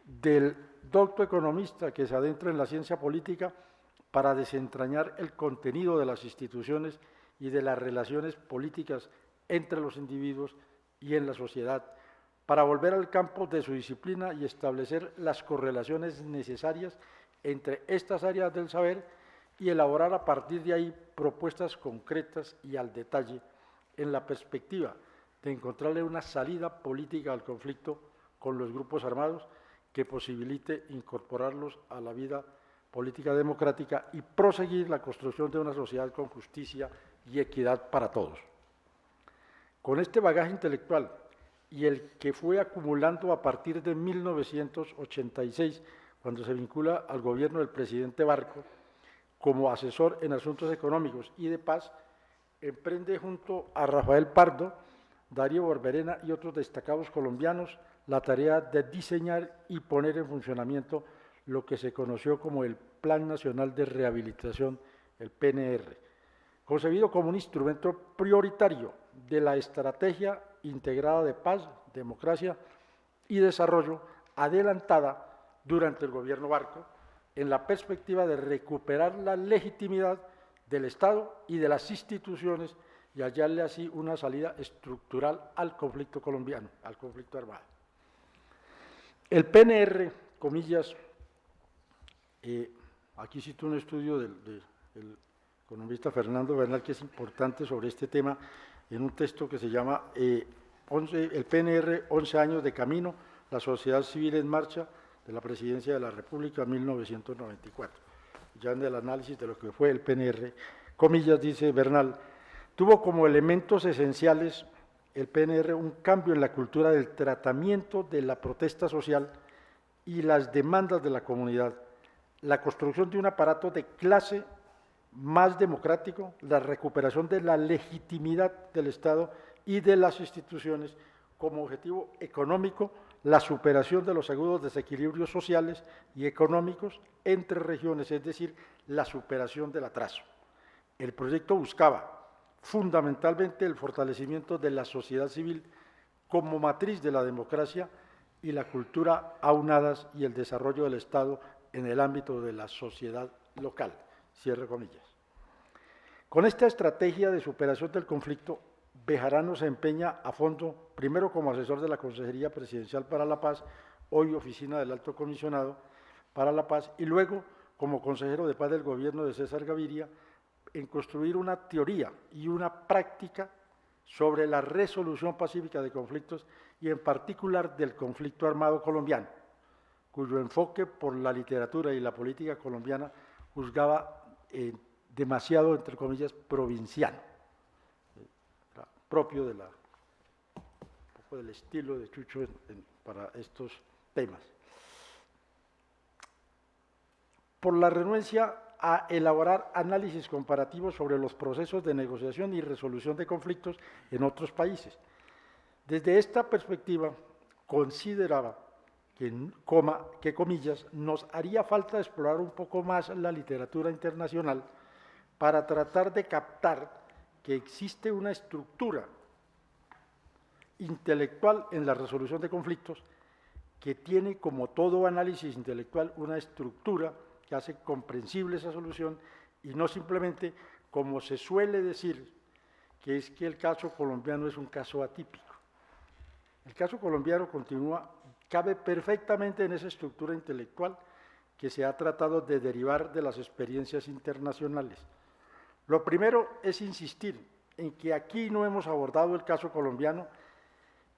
del docto economista que se adentra en la ciencia política para desentrañar el contenido de las instituciones y de las relaciones políticas entre los individuos y en la sociedad, para volver al campo de su disciplina y establecer las correlaciones necesarias entre estas áreas del saber y elaborar a partir de ahí propuestas concretas y al detalle en la perspectiva de encontrarle una salida política al conflicto con los grupos armados que posibilite incorporarlos a la vida política democrática y proseguir la construcción de una sociedad con justicia y equidad para todos. Con este bagaje intelectual y el que fue acumulando a partir de 1986, cuando se vincula al gobierno del presidente Barco como asesor en asuntos económicos y de paz, emprende junto a Rafael Pardo, Darío Barberena y otros destacados colombianos la tarea de diseñar y poner en funcionamiento lo que se conoció como el Plan Nacional de Rehabilitación, el PNR, concebido como un instrumento prioritario de la estrategia integrada de paz, democracia y desarrollo adelantada durante el gobierno Barco, en la perspectiva de recuperar la legitimidad del Estado y de las instituciones y hallarle así una salida estructural al conflicto colombiano, al conflicto armado. El PNR, comillas, aquí cito un estudio del economista Fernando Bernal, que es importante sobre este tema, en un texto que se llama el PNR, 11 años de camino, la sociedad civil en marcha, de la Presidencia de la República, 1994. Ya en el análisis de lo que fue el PNR, comillas, dice Bernal, tuvo como elementos esenciales el PNR un cambio en la cultura del tratamiento de la protesta social y las demandas de la comunidad, la construcción de un aparato de clase más democrático, la recuperación de la legitimidad del Estado y de las instituciones como objetivo económico, la superación de los agudos desequilibrios sociales y económicos entre regiones, es decir, la superación del atraso. El proyecto buscaba fundamentalmente el fortalecimiento de la sociedad civil como matriz de la democracia y la cultura aunadas y el desarrollo del Estado en el ámbito de la sociedad local. Cierre comillas. Con esta estrategia de superación del conflicto, Bejarano se empeña a fondo, primero como asesor de la Consejería Presidencial para la Paz, hoy Oficina del Alto Comisionado para la Paz, y luego como consejero de paz del gobierno de César Gaviria, en construir una teoría y una práctica sobre la resolución pacífica de conflictos y en particular del conflicto armado colombiano, cuyo enfoque por la literatura y la política colombiana juzgaba demasiado, entre comillas, provinciano, propio de un poco del estilo de Chucho para estos temas. Por la renuencia a elaborar análisis comparativos sobre los procesos de negociación y resolución de conflictos en otros países. Desde esta perspectiva, consideraba que, comillas, nos haría falta explorar un poco más la literatura internacional para tratar de captar que existe una estructura intelectual en la resolución de conflictos que tiene, como todo análisis intelectual, una estructura que hace comprensible esa solución y no simplemente, como se suele decir, que es que el caso colombiano es un caso atípico. El caso colombiano cabe perfectamente en esa estructura intelectual que se ha tratado de derivar de las experiencias internacionales. Lo primero es insistir en que aquí no hemos abordado el caso colombiano.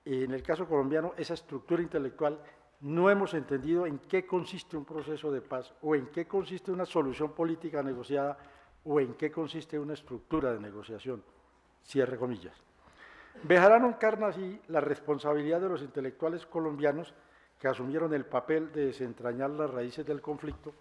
En el caso colombiano, esa estructura intelectual, no hemos entendido en qué consiste un proceso de paz, o en qué consiste una solución política negociada, o en qué consiste una estructura de negociación. Cierre comillas. Bejarano encarna así la responsabilidad de los intelectuales colombianos que asumieron el papel de desentrañar las raíces del conflicto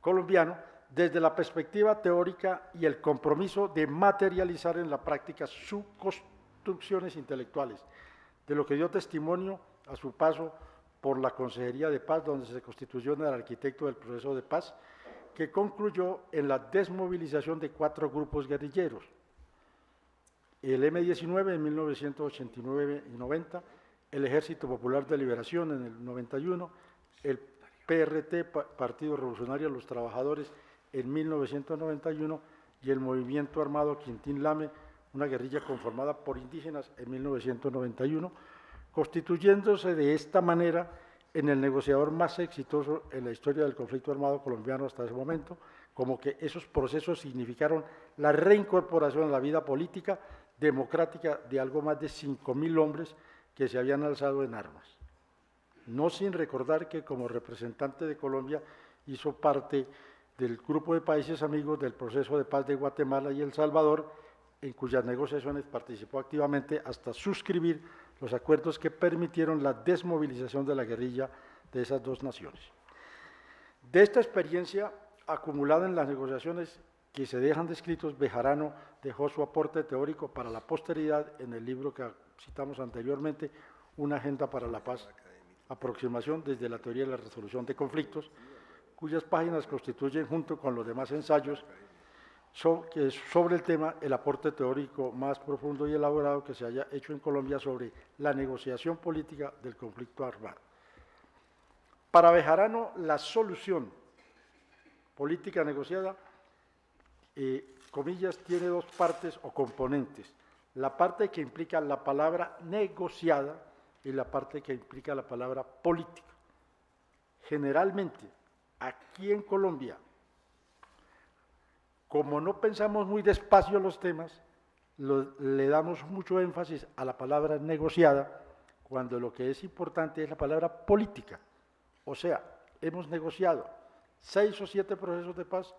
colombiano desde la perspectiva teórica y el compromiso de materializar en la práctica sus construcciones intelectuales, de lo que dio testimonio a su paso por la Consejería de Paz, donde se constituyó en el arquitecto del proceso de paz, que concluyó en la desmovilización de 4 grupos guerrilleros, el M-19 en 1989 y 90, el Ejército Popular de Liberación en el 91, el PRT, Partido Revolucionario de los Trabajadores, en 1991, y el Movimiento Armado Quintín Lame, una guerrilla conformada por indígenas, en 1991, constituyéndose de esta manera en el negociador más exitoso en la historia del conflicto armado colombiano hasta ese momento, como que esos procesos significaron la reincorporación a la vida política democrática de algo más de 5.000 hombres que se habían alzado en armas. No sin recordar que como representante de Colombia hizo parte del grupo de países amigos del proceso de paz de Guatemala y El Salvador, en cuyas negociaciones participó activamente hasta suscribir los acuerdos que permitieron la desmovilización de la guerrilla de esas 2 naciones. De esta experiencia acumulada en las negociaciones que se dejan descritos, Bejarano dejó su aporte teórico para la posteridad en el libro que citamos anteriormente, Una agenda para la paz, aproximación desde la teoría de la resolución de conflictos, cuyas páginas constituyen, junto con los demás ensayos, sobre el tema, el aporte teórico más profundo y elaborado que se haya hecho en Colombia sobre la negociación política del conflicto armado. Para Bejarano, la solución política negociada, comillas, tiene dos partes o componentes. La parte que implica la palabra negociada y la parte que implica la palabra política. Generalmente, aquí en Colombia, como no pensamos muy despacio los temas, le damos mucho énfasis a la palabra negociada, cuando lo que es importante es la palabra política. O sea, hemos negociado 6 o 7 procesos de paz,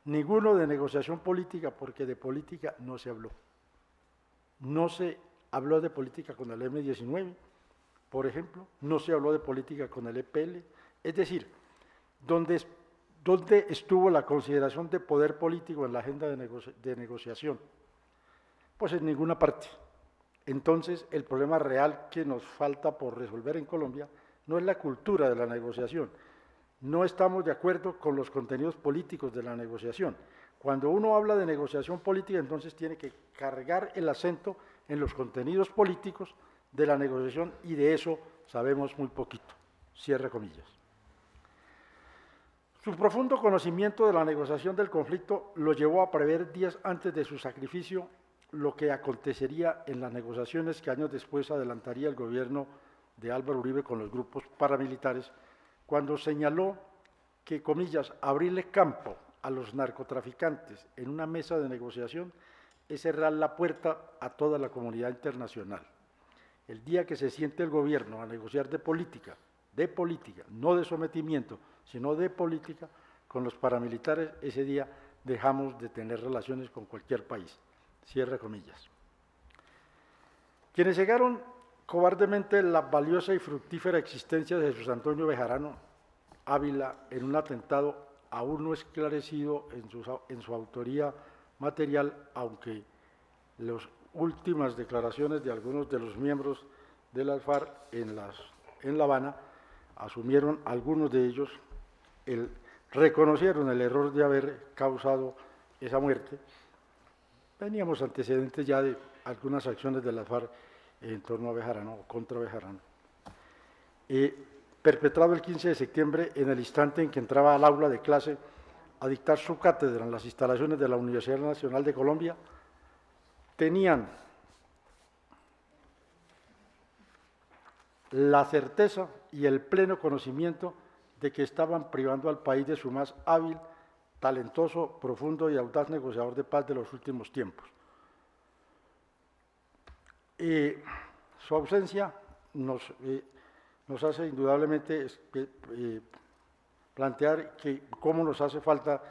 ninguno de negociación política, porque de política no se habló. No se habló de política con el M-19, por ejemplo, no se habló de política con el EPL, es decir, ¿dónde estuvo la consideración de poder político en la agenda de negociación? Pues en ninguna parte. Entonces, el problema real que nos falta por resolver en Colombia no es la cultura de la negociación. No estamos de acuerdo con los contenidos políticos de la negociación. Cuando uno habla de negociación política, entonces tiene que cargar el acento en los contenidos políticos de la negociación, y de eso sabemos muy poquito. Cierre comillas. Su profundo conocimiento de la negociación del conflicto lo llevó a prever días antes de su sacrificio lo que acontecería en las negociaciones que años después adelantaría el gobierno de Álvaro Uribe con los grupos paramilitares, cuando señaló que, comillas, abrirle campo a los narcotraficantes en una mesa de negociación es cerrar la puerta a toda la comunidad internacional. El día que se siente el gobierno a negociar de política, no de sometimiento, sino de política, con los paramilitares, ese día dejamos de tener relaciones con cualquier país. Cierre comillas. Quienes llegaron cobardemente la valiosa y fructífera existencia de Jesús Antonio Bejarano Ávila en un atentado aún no esclarecido en su autoría material, aunque las últimas declaraciones de algunos de los miembros de las FARC en La Habana asumieron, algunos de ellos, reconocieron el error de haber causado esa muerte. Teníamos antecedentes ya de algunas acciones de las FARC en torno a Bejarano o contra Bejarano. Perpetrado el 15 de septiembre, en el instante en que entraba al aula de clase a dictar su cátedra en las instalaciones de la Universidad Nacional de Colombia, tenían la certeza y el pleno conocimiento de que estaban privando al país de su más hábil, talentoso, profundo y audaz negociador de paz de los últimos tiempos. Su ausencia nos hace indudablemente plantear cómo nos hace falta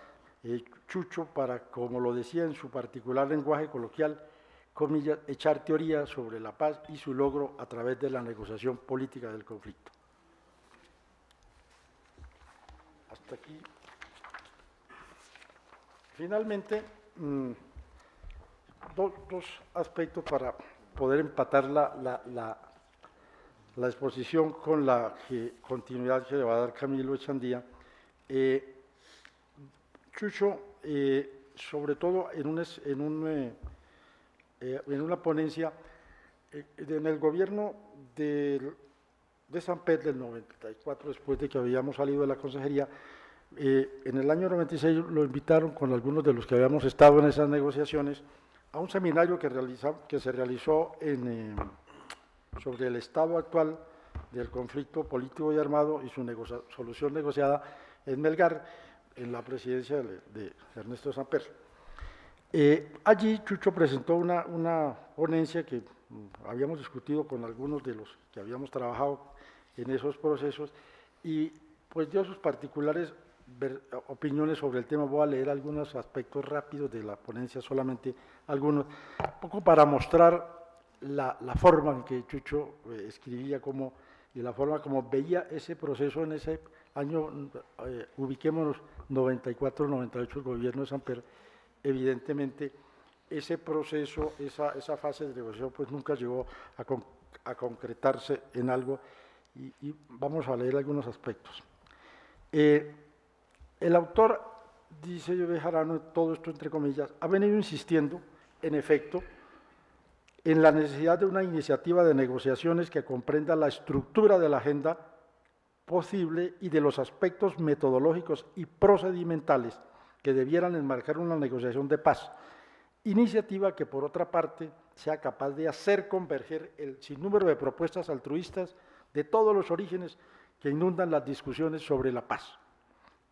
Chucho para, como lo decía en su particular lenguaje coloquial, comillas, echar teoría sobre la paz y su logro a través de la negociación política del conflicto. Hasta aquí. Finalmente, dos aspectos para poder empatar la exposición con la continuidad que le va a dar Camilo Echandía. Chucho, sobre todo en una ponencia en el gobierno de Samper del 94, después de que habíamos salido de la consejería, en el año 96 lo invitaron con algunos de los que habíamos estado en esas negociaciones a un seminario que se realizó sobre el estado actual del conflicto político y armado y su solución negociada en Melgar, en la presidencia de Ernesto Samper. Allí Chucho presentó una ponencia que habíamos discutido con algunos de los que habíamos trabajado en esos procesos y pues dio sus particulares opiniones sobre el tema. Voy a leer algunos aspectos rápidos de la ponencia, solamente algunos, un poco para mostrar la forma en que Chucho escribía y la forma como veía ese proceso en ese año, ubiquémonos 94-98, el gobierno de Samper. Evidentemente ese proceso, esa fase de negociación pues nunca llegó a concretarse en algo, y vamos a leer algunos aspectos. El autor, dice Bejarano, todo esto entre comillas, ha venido insistiendo, en efecto, en la necesidad de una iniciativa de negociaciones que comprenda la estructura de la agenda posible y de los aspectos metodológicos y procedimentales que debieran enmarcar una negociación de paz. Iniciativa que, por otra parte, sea capaz de hacer converger el sinnúmero de propuestas altruistas de todos los orígenes que inundan las discusiones sobre la paz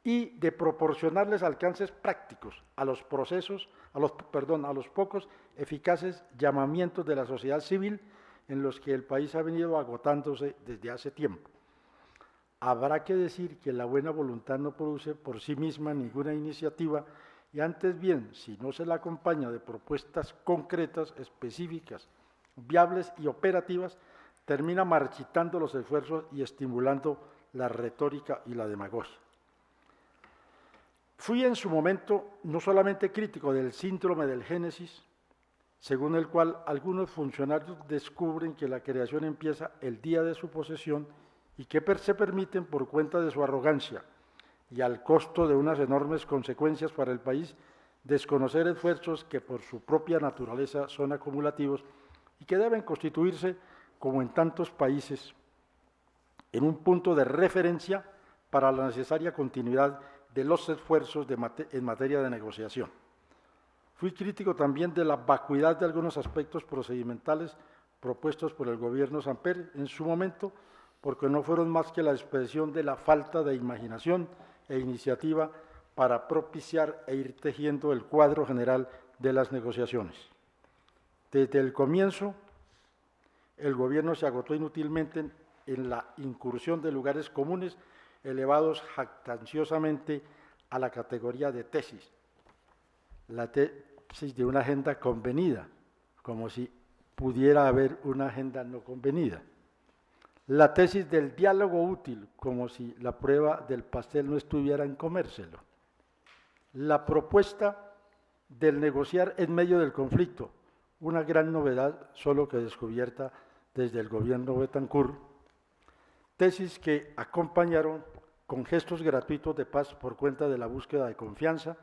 y de proporcionarles alcances prácticos a los procesos, a los pocos eficaces llamamientos de la sociedad civil en los que el país ha venido agotándose desde hace tiempo. Habrá que decir que la buena voluntad no produce por sí misma ninguna iniciativa y antes bien, si no se la acompaña de propuestas concretas, específicas, viables y operativas, termina marchitando los esfuerzos y estimulando la retórica y la demagogia. Fui en su momento no solamente crítico del síndrome del Génesis, según el cual algunos funcionarios descubren que la creación empieza el día de su posesión y que se permiten, por cuenta de su arrogancia y al costo de unas enormes consecuencias para el país, desconocer esfuerzos que por su propia naturaleza son acumulativos y que deben constituirse, como en tantos países, en un punto de referencia para la necesaria continuidad de los esfuerzos en materia de negociación. Fui crítico también de la vacuidad de algunos aspectos procedimentales propuestos por el gobierno Samper en su momento, porque no fueron más que la expresión de la falta de imaginación e iniciativa para propiciar e ir tejiendo el cuadro general de las negociaciones. Desde el comienzo, el gobierno se agotó inútilmente en la incursión de lugares comunes elevados jactanciosamente a la categoría de tesis. La tesis de una agenda convenida, como si pudiera haber una agenda no convenida. La tesis del diálogo útil, como si la prueba del pastel no estuviera en comérselo. La propuesta del negociar en medio del conflicto, una gran novedad, solo que descubierta desde el gobierno Betancur. Tesis que acompañaron con gestos gratuitos de paz por cuenta de la búsqueda de confianza,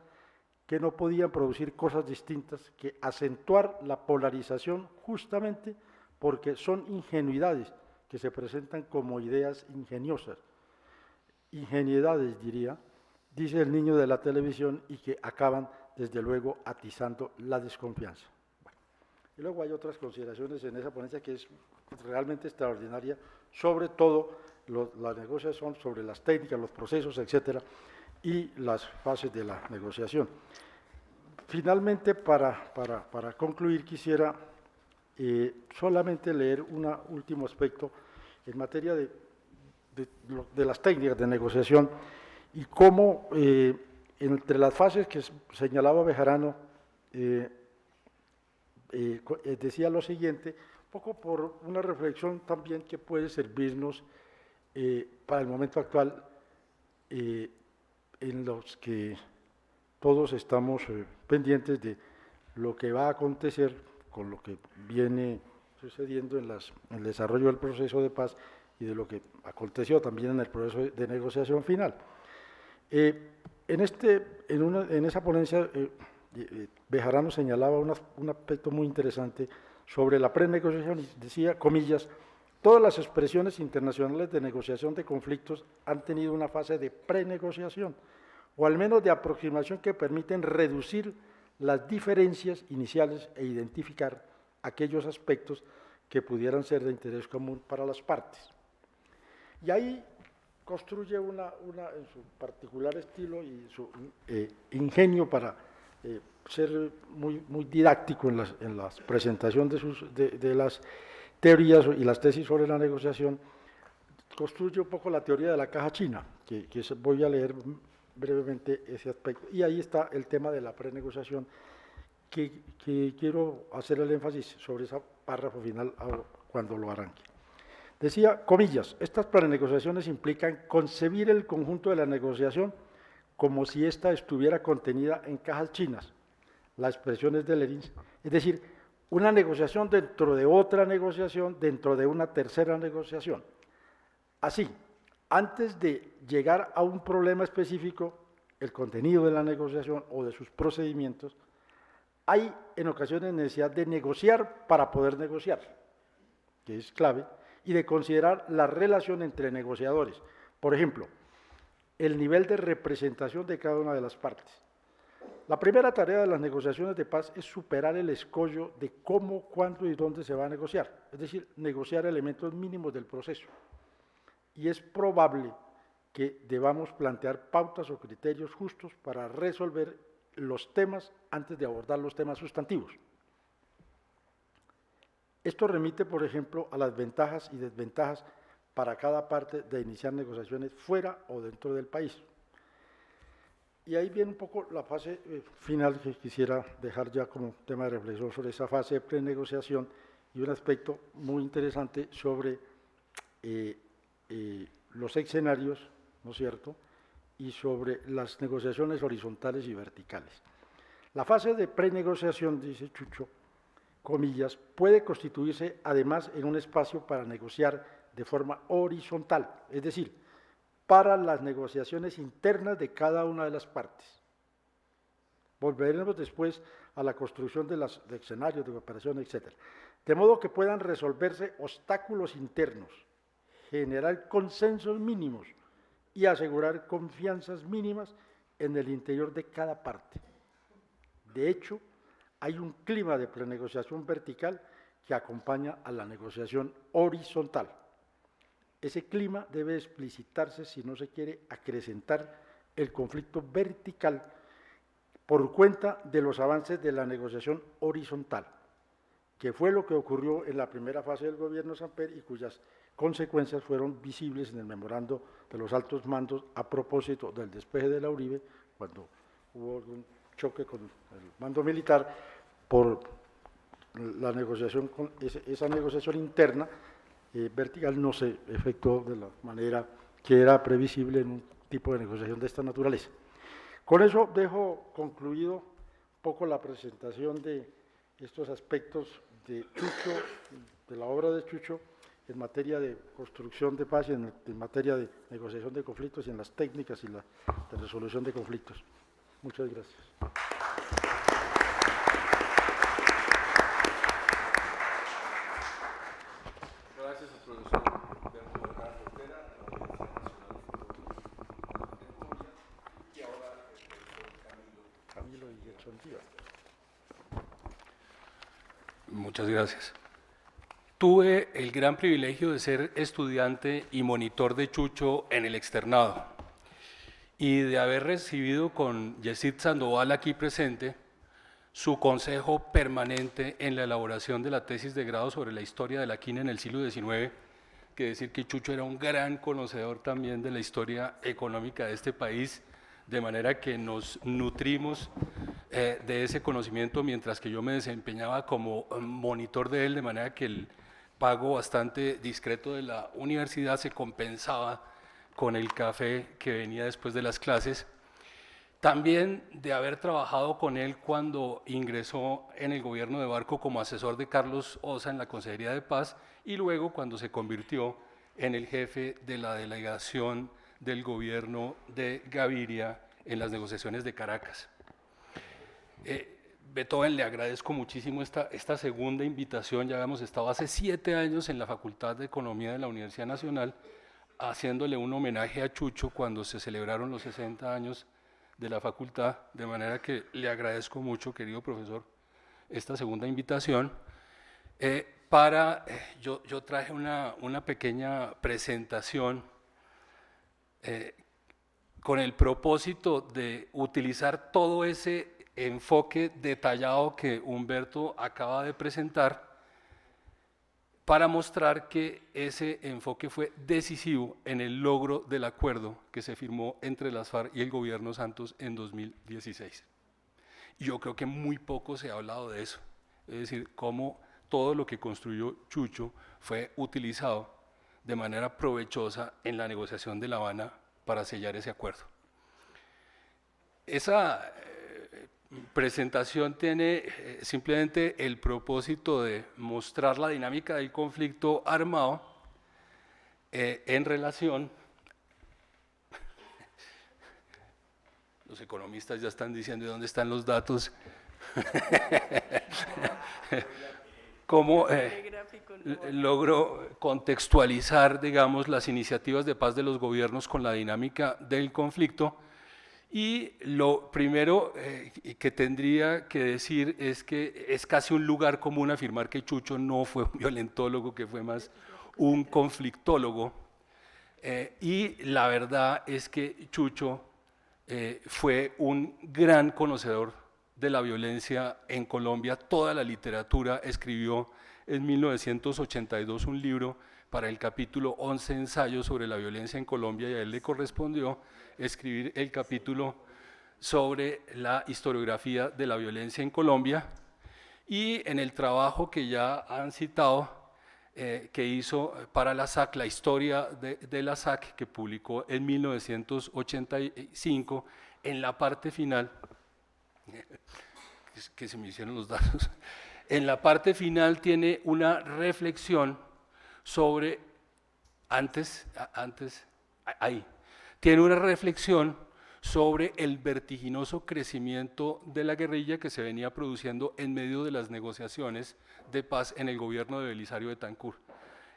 que no podían producir cosas distintas que acentuar la polarización justamente porque son ingenuidades que se presentan como ideas ingeniosas. Ingenuidades, diría, dice el niño de la televisión, y que acaban, desde luego, atizando la desconfianza. Bueno, y luego hay otras consideraciones en esa ponencia que es realmente extraordinaria, sobre todo la negociación, sobre las técnicas, los procesos, etcétera, y las fases de la negociación. Finalmente, para concluir, quisiera solamente leer un último aspecto en materia de las técnicas de negociación y cómo entre las fases que señalaba Bejarano decía lo siguiente, un poco por una reflexión también que puede servirnos para el momento actual en los que todos estamos pendientes de lo que va a acontecer con lo que viene sucediendo en el desarrollo del proceso de paz y de lo que aconteció también en el proceso de negociación final. En esa ponencia, Bejarano señalaba un aspecto muy interesante sobre la prenegociación y decía, comillas, todas las expresiones internacionales de negociación de conflictos han tenido una fase de prenegociación, o al menos de aproximación que permiten reducir las diferencias iniciales e identificar aquellos aspectos que pudieran ser de interés común para las partes. Y ahí construye en su particular estilo y su ingenio para ser muy didáctico en la presentación de las teorías y las tesis sobre la negociación, construye un poco la teoría de la caja china, que voy a leer brevemente ese aspecto. Y ahí está el tema de la prenegociación, que quiero hacer el énfasis sobre ese párrafo final cuando lo arranque. Decía, comillas, estas prenegociaciones implican concebir el conjunto de la negociación como si ésta estuviera contenida en cajas chinas. La expresión es de Lenin, es decir, una negociación dentro de otra negociación, dentro de una tercera negociación. Así, antes de llegar a un problema específico, el contenido de la negociación o de sus procedimientos, hay en ocasiones necesidad de negociar para poder negociar, que es clave, y de considerar la relación entre negociadores. Por ejemplo, el nivel de representación de cada una de las partes. La primera tarea de las negociaciones de paz es superar el escollo de cómo, cuándo y dónde se va a negociar, es decir, negociar elementos mínimos del proceso. Y es probable que debamos plantear pautas o criterios justos para resolver los temas antes de abordar los temas sustantivos. Esto remite, por ejemplo, a las ventajas y desventajas para cada parte de iniciar negociaciones fuera o dentro del país. Y ahí viene un poco la fase final que quisiera dejar ya como tema de reflexión sobre esa fase de prenegociación y un aspecto muy interesante sobre los escenarios, ¿no es cierto?, y sobre las negociaciones horizontales y verticales. La fase de prenegociación, dice Chucho, comillas, puede constituirse además en un espacio para negociar de forma horizontal, es decir, para las negociaciones internas de cada una de las partes. Volveremos después a la construcción de escenarios de cooperación, etc. De modo que puedan resolverse obstáculos internos, generar consensos mínimos y asegurar confianzas mínimas en el interior de cada parte. De hecho, hay un clima de prenegociación vertical que acompaña a la negociación horizontal. Ese clima debe explicitarse si no se quiere acrecentar el conflicto vertical por cuenta de los avances de la negociación horizontal, que fue lo que ocurrió en la primera fase del gobierno Samper y cuyas consecuencias fueron visibles en el memorando de los altos mandos a propósito del despeje de la Uribe, cuando hubo un choque con el mando militar por la negociación, esa negociación interna vertical no se efectuó de la manera que era previsible en un tipo de negociación de esta naturaleza. Con eso dejo concluido un poco la presentación de estos aspectos de Chucho, de la obra de Chucho, en materia de construcción de paz y en materia de negociación de conflictos y en las técnicas y de resolución de conflictos. Muchas gracias. Gracias al profesor Berto Bernardo Ortega, de la Universidad Nacional de Colombia, y ahora el profesor Camilo Guillechondía. Muchas gracias. Tuve el gran privilegio de ser estudiante y monitor de Chucho en el externado y de haber recibido con Yesid Sandoval aquí presente su consejo permanente en la elaboración de la tesis de grado sobre la historia de la quina en el siglo XIX, que decir que Chucho era un gran conocedor también de la historia económica de este país, de manera que nos nutrimos de ese conocimiento mientras que yo me desempeñaba como monitor de él, de manera que el pago bastante discreto de la universidad se compensaba con el café que venía después de las clases. También de haber trabajado con él cuando ingresó en el gobierno de Barco como asesor de Carlos Osa en la Consejería de Paz y luego cuando se convirtió en el jefe de la delegación del gobierno de Gaviria en las negociaciones de Caracas. Beethoven, le agradezco muchísimo esta segunda invitación. Ya habíamos estado hace 7 años en la Facultad de Economía de la Universidad Nacional haciéndole un homenaje a Chucho cuando se celebraron los 60 años de la facultad, de manera que le agradezco mucho, querido profesor, esta segunda invitación. Yo traje una pequeña presentación con el propósito de utilizar todo ese enfoque detallado que Humberto acaba de presentar para mostrar que ese enfoque fue decisivo en el logro del acuerdo que se firmó entre las FARC y el gobierno Santos en 2016. Y yo creo que muy poco se ha hablado de eso, es decir, cómo todo lo que construyó Chucho fue utilizado de manera provechosa en la negociación de La Habana para sellar ese acuerdo. Esa presentación tiene simplemente el propósito de mostrar la dinámica del conflicto armado en relación, los economistas ya están diciendo dónde están los datos, cómo logró contextualizar, digamos, las iniciativas de paz de los gobiernos con la dinámica del conflicto. Y lo primero que tendría que decir es que es casi un lugar común afirmar que Chucho no fue un violentólogo, que fue más un conflictólogo. Y la verdad es que Chucho fue un gran conocedor de la violencia en Colombia. Toda la literatura escribió en 1982 un libro para el capítulo 11 ensayos sobre la violencia en Colombia, y a él le correspondió escribir el capítulo sobre la historiografía de la violencia en Colombia. Y en el trabajo que ya han citado, que hizo para la SAC, la historia de la SAC, que publicó en 1985, en la parte final, que se me hicieron los datos, en la parte final tiene una reflexión sobre, tiene una reflexión sobre el vertiginoso crecimiento de la guerrilla que se venía produciendo en medio de las negociaciones de paz en el gobierno de Belisario Betancur.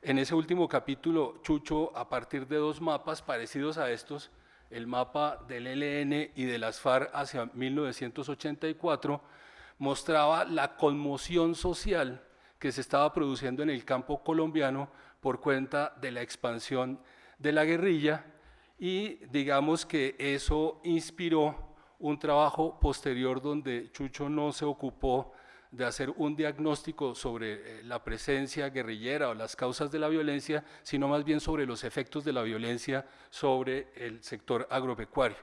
En ese último capítulo, Chucho, a partir de dos mapas parecidos a estos, el mapa del ELN y de las FARC hacia 1984, mostraba la conmoción social que se estaba produciendo en el campo colombiano por cuenta de la expansión de la guerrilla, y digamos que eso inspiró un trabajo posterior donde Chucho no se ocupó de hacer un diagnóstico sobre la presencia guerrillera o las causas de la violencia, sino más bien sobre los efectos de la violencia sobre el sector agropecuario.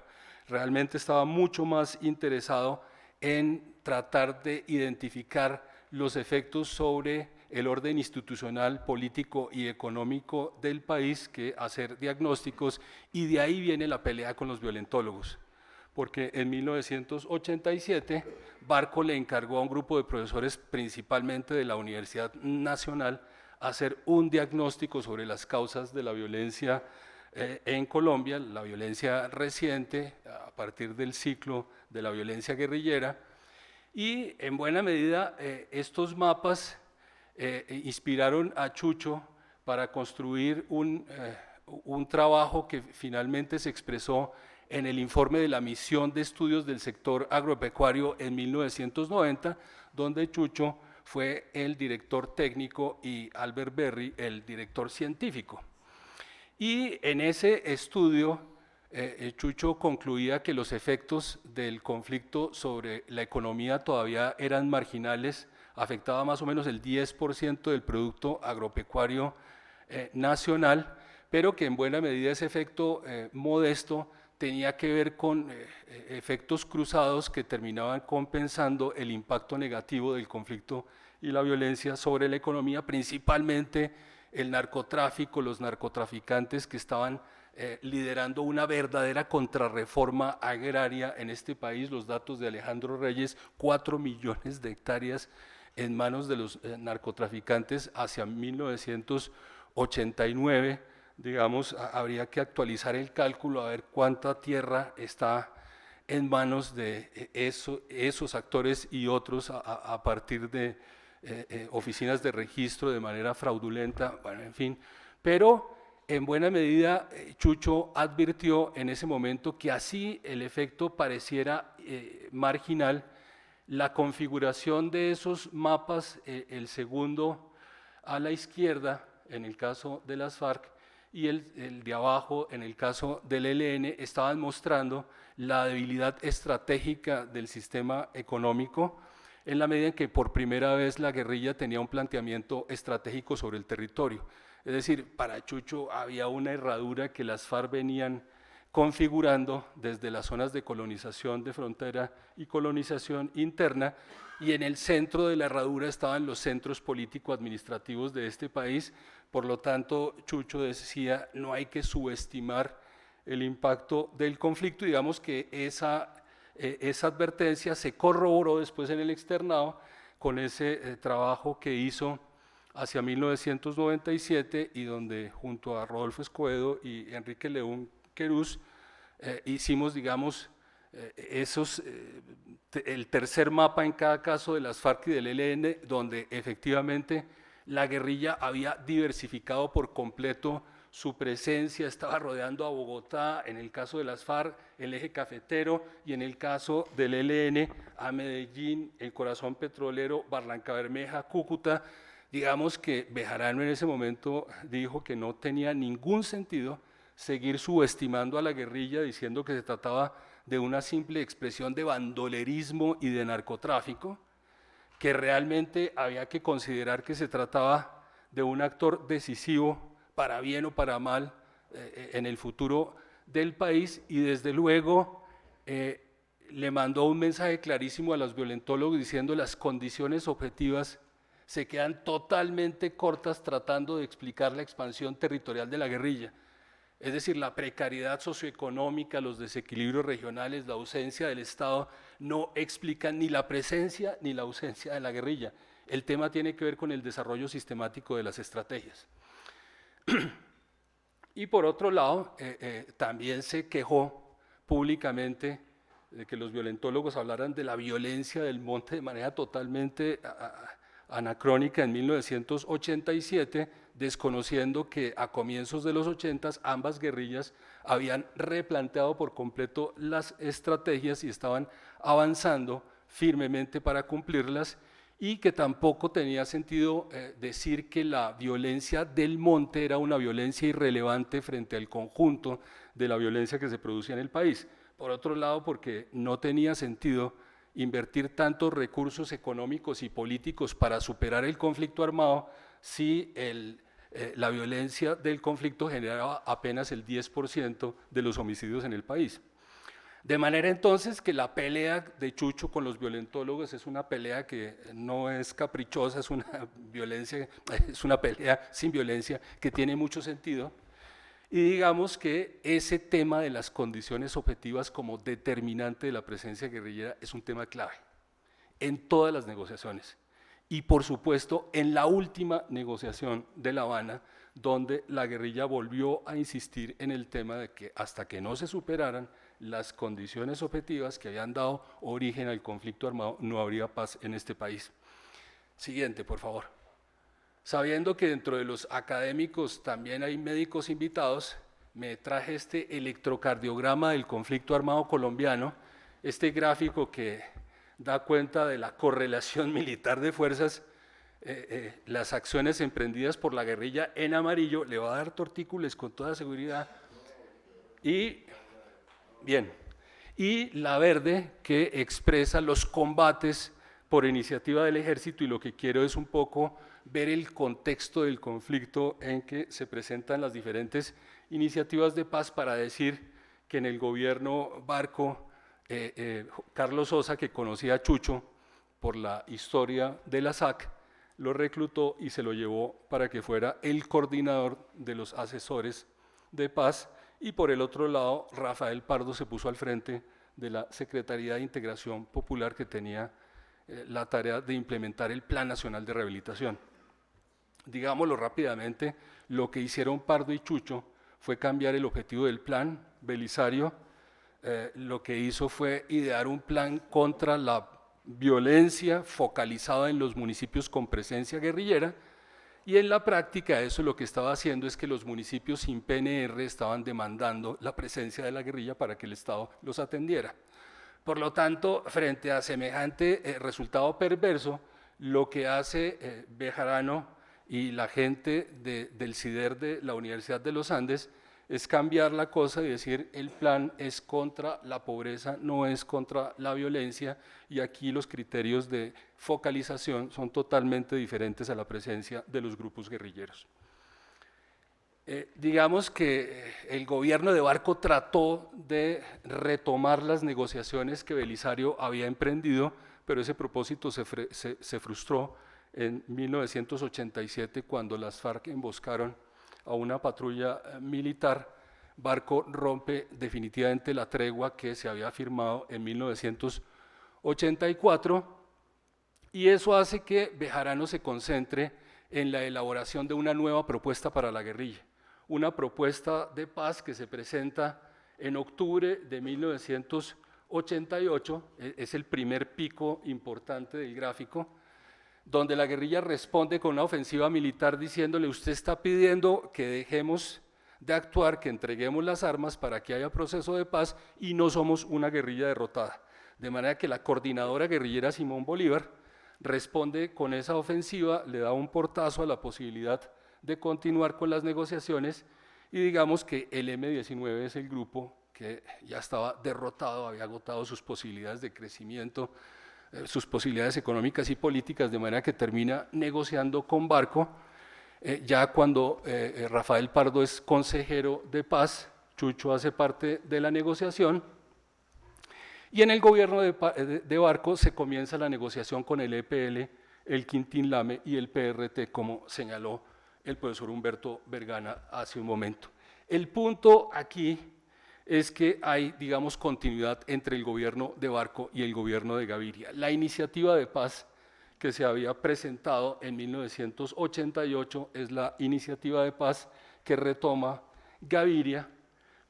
Realmente estaba mucho más interesado en tratar de identificar los efectos sobre el orden institucional, político y económico del país que hacer diagnósticos, y de ahí viene la pelea con los violentólogos. Porque en 1987 Barco le encargó a un grupo de profesores, principalmente de la Universidad Nacional, hacer un diagnóstico sobre las causas de la violencia en Colombia, la violencia reciente, a partir del ciclo de la violencia guerrillera, y en buena medida estos mapas inspiraron a Chucho para construir un trabajo que finalmente se expresó en el informe de la Misión de Estudios del Sector Agropecuario en 1990, donde Chucho fue el director técnico y Albert Berry el director científico. Y en ese estudio, Chucho concluía que los efectos del conflicto sobre la economía todavía eran marginales, afectaba más o menos el 10% del producto agropecuario nacional, pero que en buena medida ese efecto modesto tenía que ver con efectos cruzados que terminaban compensando el impacto negativo del conflicto y la violencia sobre la economía, principalmente el narcotráfico, los narcotraficantes que estaban liderando una verdadera contrarreforma agraria en este país. Los datos de Alejandro Reyes: 4 millones de hectáreas en manos de los narcotraficantes hacia 1989. Digamos, habría que actualizar el cálculo a ver cuánta tierra está en manos de esos actores y otros a partir de oficinas de registro de manera fraudulenta, bueno, en fin. Pero en buena medida Chucho advirtió en ese momento que así el efecto pareciera marginal, la configuración de esos mapas, el segundo a la izquierda en el caso de las FARC y el de abajo en el caso del ELN, estaban mostrando la debilidad estratégica del sistema económico, en la medida en que por primera vez la guerrilla tenía un planteamiento estratégico sobre el territorio. Es decir, para Chucho había una herradura que las FARC venían configurando desde las zonas de colonización de frontera y colonización interna, y en el centro de la herradura estaban los centros político-administrativos de este país. Por lo tanto, Chucho decía, no hay que subestimar el impacto del conflicto. Digamos que esa advertencia se corroboró después en el externado con ese trabajo que hizo hacia 1997 y donde junto a Rodolfo Escobedo y Enrique León Querús hicimos, digamos, el tercer mapa en cada caso de las FARC y del ELN, donde efectivamente la guerrilla había diversificado por completo su presencia, estaba rodeando a Bogotá, en el caso de las FARC, el eje cafetero, y en el caso del ELN, a Medellín, el corazón petrolero, Barranca Bermeja, Cúcuta. Digamos que Bejarano en ese momento dijo que no tenía ningún sentido seguir subestimando a la guerrilla diciendo que se trataba de una simple expresión de bandolerismo y de narcotráfico, que realmente había que considerar que se trataba de un actor decisivo para bien o para mal en el futuro del país, y desde luego le mandó un mensaje clarísimo a los violentólogos diciendo las condiciones objetivas se quedan totalmente cortas tratando de explicar la expansión territorial de la guerrilla. Es decir, la precariedad socioeconómica, los desequilibrios regionales, la ausencia del Estado no explican ni la presencia ni la ausencia de la guerrilla. El tema tiene que ver con el desarrollo sistemático de las estrategias. Y por otro lado, también se quejó públicamente de que los violentólogos hablaran de la violencia del monte de manera totalmente anacrónica en 1987, desconociendo que a comienzos de los 80 ambas guerrillas habían replanteado por completo las estrategias y estaban avanzando firmemente para cumplirlas, y que tampoco tenía sentido decir que la violencia del monte era una violencia irrelevante frente al conjunto de la violencia que se producía en el país. Por otro lado, porque no tenía sentido invertir tantos recursos económicos y políticos para superar el conflicto armado si la violencia del conflicto generaba apenas el 10% de los homicidios en el país. De manera entonces que la pelea de Chucho con los violentólogos es una pelea que no es caprichosa, es una pelea sin violencia que tiene mucho sentido. Y digamos que ese tema de las condiciones objetivas como determinante de la presencia guerrillera es un tema clave en todas las negociaciones. Y por supuesto en la última negociación de La Habana, donde la guerrilla volvió a insistir en el tema de que hasta que no se superaran las condiciones objetivas que habían dado origen al conflicto armado, no habría paz en este país. Siguiente, por favor. Sabiendo que dentro de los académicos también hay médicos invitados, me traje este electrocardiograma del conflicto armado colombiano, este gráfico que da cuenta de la correlación militar de fuerzas, las acciones emprendidas por la guerrilla en amarillo, le va a dar tortícolis con toda seguridad, y bien, y la verde que expresa los combates por iniciativa del ejército, y lo que quiero es un poco ver el contexto del conflicto en que se presentan las diferentes iniciativas de paz para decir que en el gobierno Barco, Carlos Sosa, que conocía a Chucho por la historia de la SAC, lo reclutó y se lo llevó para que fuera el coordinador de los asesores de paz, y por el otro lado Rafael Pardo se puso al frente de la Secretaría de Integración Popular, que tenía la tarea de implementar el Plan Nacional de Rehabilitación. Digámoslo rápidamente, lo que hicieron Pardo y Chucho fue cambiar el objetivo del plan. Belisario lo que hizo fue idear un plan contra la violencia focalizada en los municipios con presencia guerrillera, y en la práctica eso lo que estaba haciendo es que los municipios sin PNR estaban demandando la presencia de la guerrilla para que el Estado los atendiera. Por lo tanto, frente a semejante resultado perverso, lo que hace Bejarano y la gente del CIDER de la Universidad de los Andes es cambiar la cosa y decir el plan es contra la pobreza, no es contra la violencia, y aquí los criterios de focalización son totalmente diferentes a la presencia de los grupos guerrilleros. Digamos que el gobierno de Barco trató de retomar las negociaciones que Belisario había emprendido, pero ese propósito se frustró en 1987 cuando las FARC emboscaron a una patrulla militar. Barco rompe definitivamente la tregua que se había firmado en 1984, y eso hace que Bejarano se concentre en la elaboración de una nueva propuesta para la guerrilla, una propuesta de paz que se presenta en octubre de 1988, es el primer pico importante del gráfico, donde la guerrilla responde con una ofensiva militar diciéndole: usted está pidiendo que dejemos de actuar, que entreguemos las armas para que haya proceso de paz, y no somos una guerrilla derrotada. De manera que la coordinadora guerrillera Simón Bolívar responde con esa ofensiva, le da un portazo a la posibilidad de continuar con las negociaciones, y digamos que el M-19 es el grupo que ya estaba derrotado, había agotado sus posibilidades de crecimiento, sus posibilidades económicas y políticas, de manera que termina negociando con Barco. Ya cuando Rafael Pardo es consejero de paz, Chucho hace parte de la negociación, y en el gobierno de Barco se comienza la negociación con el EPL, el Quintín Lame y el PRT, como señaló el profesor Humberto Vergana hace un momento. El punto aquí es que hay, digamos, continuidad entre el gobierno de Barco y el gobierno de Gaviria. La iniciativa de paz que se había presentado en 1988 es la iniciativa de paz que retoma Gaviria,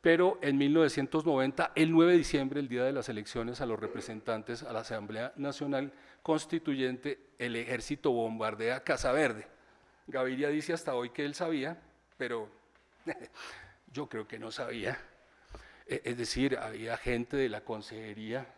pero en 1990, el 9 de diciembre, el día de las elecciones a los representantes a la Asamblea Nacional Constituyente, el ejército bombardea Casa Verde. Gaviria dice hasta hoy que él sabía, pero yo creo que no sabía. Es decir, había gente de la consejería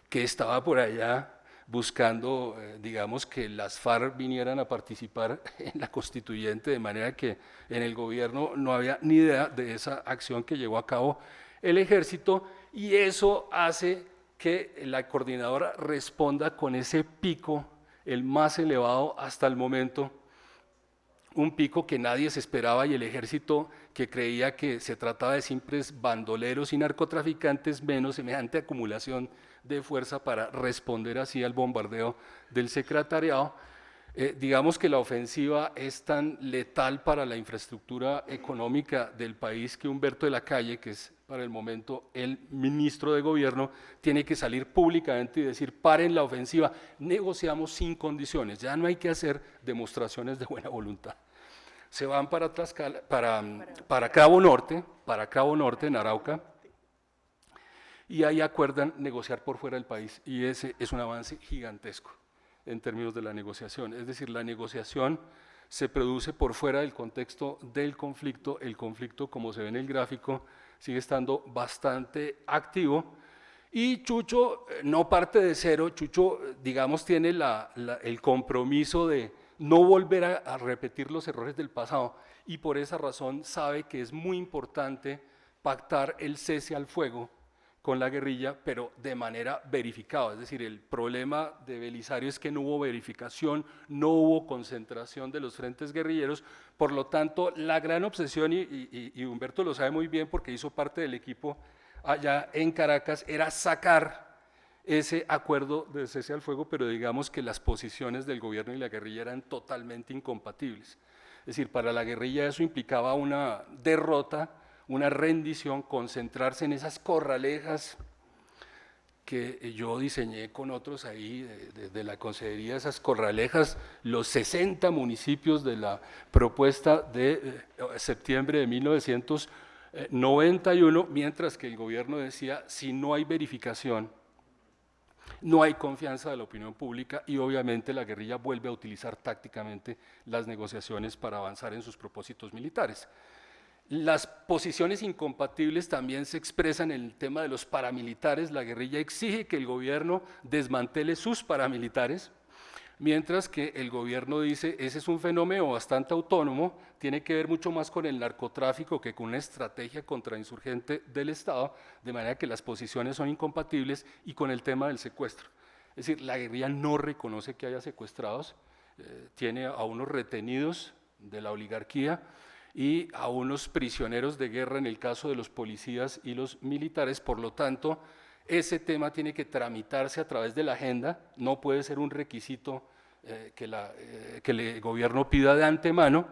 que estaba por allá buscando, digamos, que las FARC vinieran a participar en la constituyente, de manera que en el gobierno no había ni idea de esa acción que llevó a cabo el ejército, y eso hace que la coordinadora responda con ese pico, el más elevado hasta el momento, un pico que nadie se esperaba, y el ejército, que creía que se trataba de simples bandoleros y narcotraficantes, menos semejante acumulación de fuerza para responder así al bombardeo del secretariado. Digamos que la ofensiva es tan letal para la infraestructura económica del país que Humberto de la Calle, que es para el momento el ministro de gobierno, tiene que salir públicamente y decir: paren la ofensiva, negociamos sin condiciones, ya no hay que hacer demostraciones de buena voluntad. Se van para Cravo Norte, en Arauca, y ahí acuerdan negociar por fuera del país, y ese es un avance gigantesco en términos de la negociación. Es decir, la negociación se produce por fuera del contexto del conflicto. El conflicto, como se ve en el gráfico, sigue estando bastante activo, y Chucho no parte de cero. Chucho, digamos, tiene el compromiso de no volver a repetir los errores del pasado, y por esa razón sabe que es muy importante pactar el cese al fuego con la guerrilla, pero de manera verificada. Es decir, el problema de Belisario es que no hubo verificación, no hubo concentración de los frentes guerrilleros. Por lo tanto, la gran obsesión, y Humberto lo sabe muy bien porque hizo parte del equipo allá en Caracas, era sacar ese acuerdo de cese al fuego, pero digamos que las posiciones del gobierno y la guerrilla eran totalmente incompatibles. Es decir, para la guerrilla eso implicaba una derrota, una rendición, concentrarse en esas corralejas que yo diseñé con otros ahí de la consejería, esas corralejas, los 60 municipios de la propuesta de septiembre de 1991, mientras que el gobierno decía: si no hay verificación, no hay confianza de la opinión pública, y obviamente la guerrilla vuelve a utilizar tácticamente las negociaciones para avanzar en sus propósitos militares. Las posiciones incompatibles también se expresan en el tema de los paramilitares. La guerrilla exige que el gobierno desmantele sus paramilitares, mientras que el gobierno dice: ese es un fenómeno bastante autónomo, tiene que ver mucho más con el narcotráfico que con una estrategia contrainsurgente del Estado, de manera que las posiciones son incompatibles, y con el tema del secuestro. Es decir, la guerrilla no reconoce que haya secuestrados, tiene a unos retenidos de la oligarquía y a unos prisioneros de guerra en el caso de los policías y los militares. Por lo tanto, ese tema tiene que tramitarse a través de la agenda, no puede ser un requisito que el gobierno pida de antemano,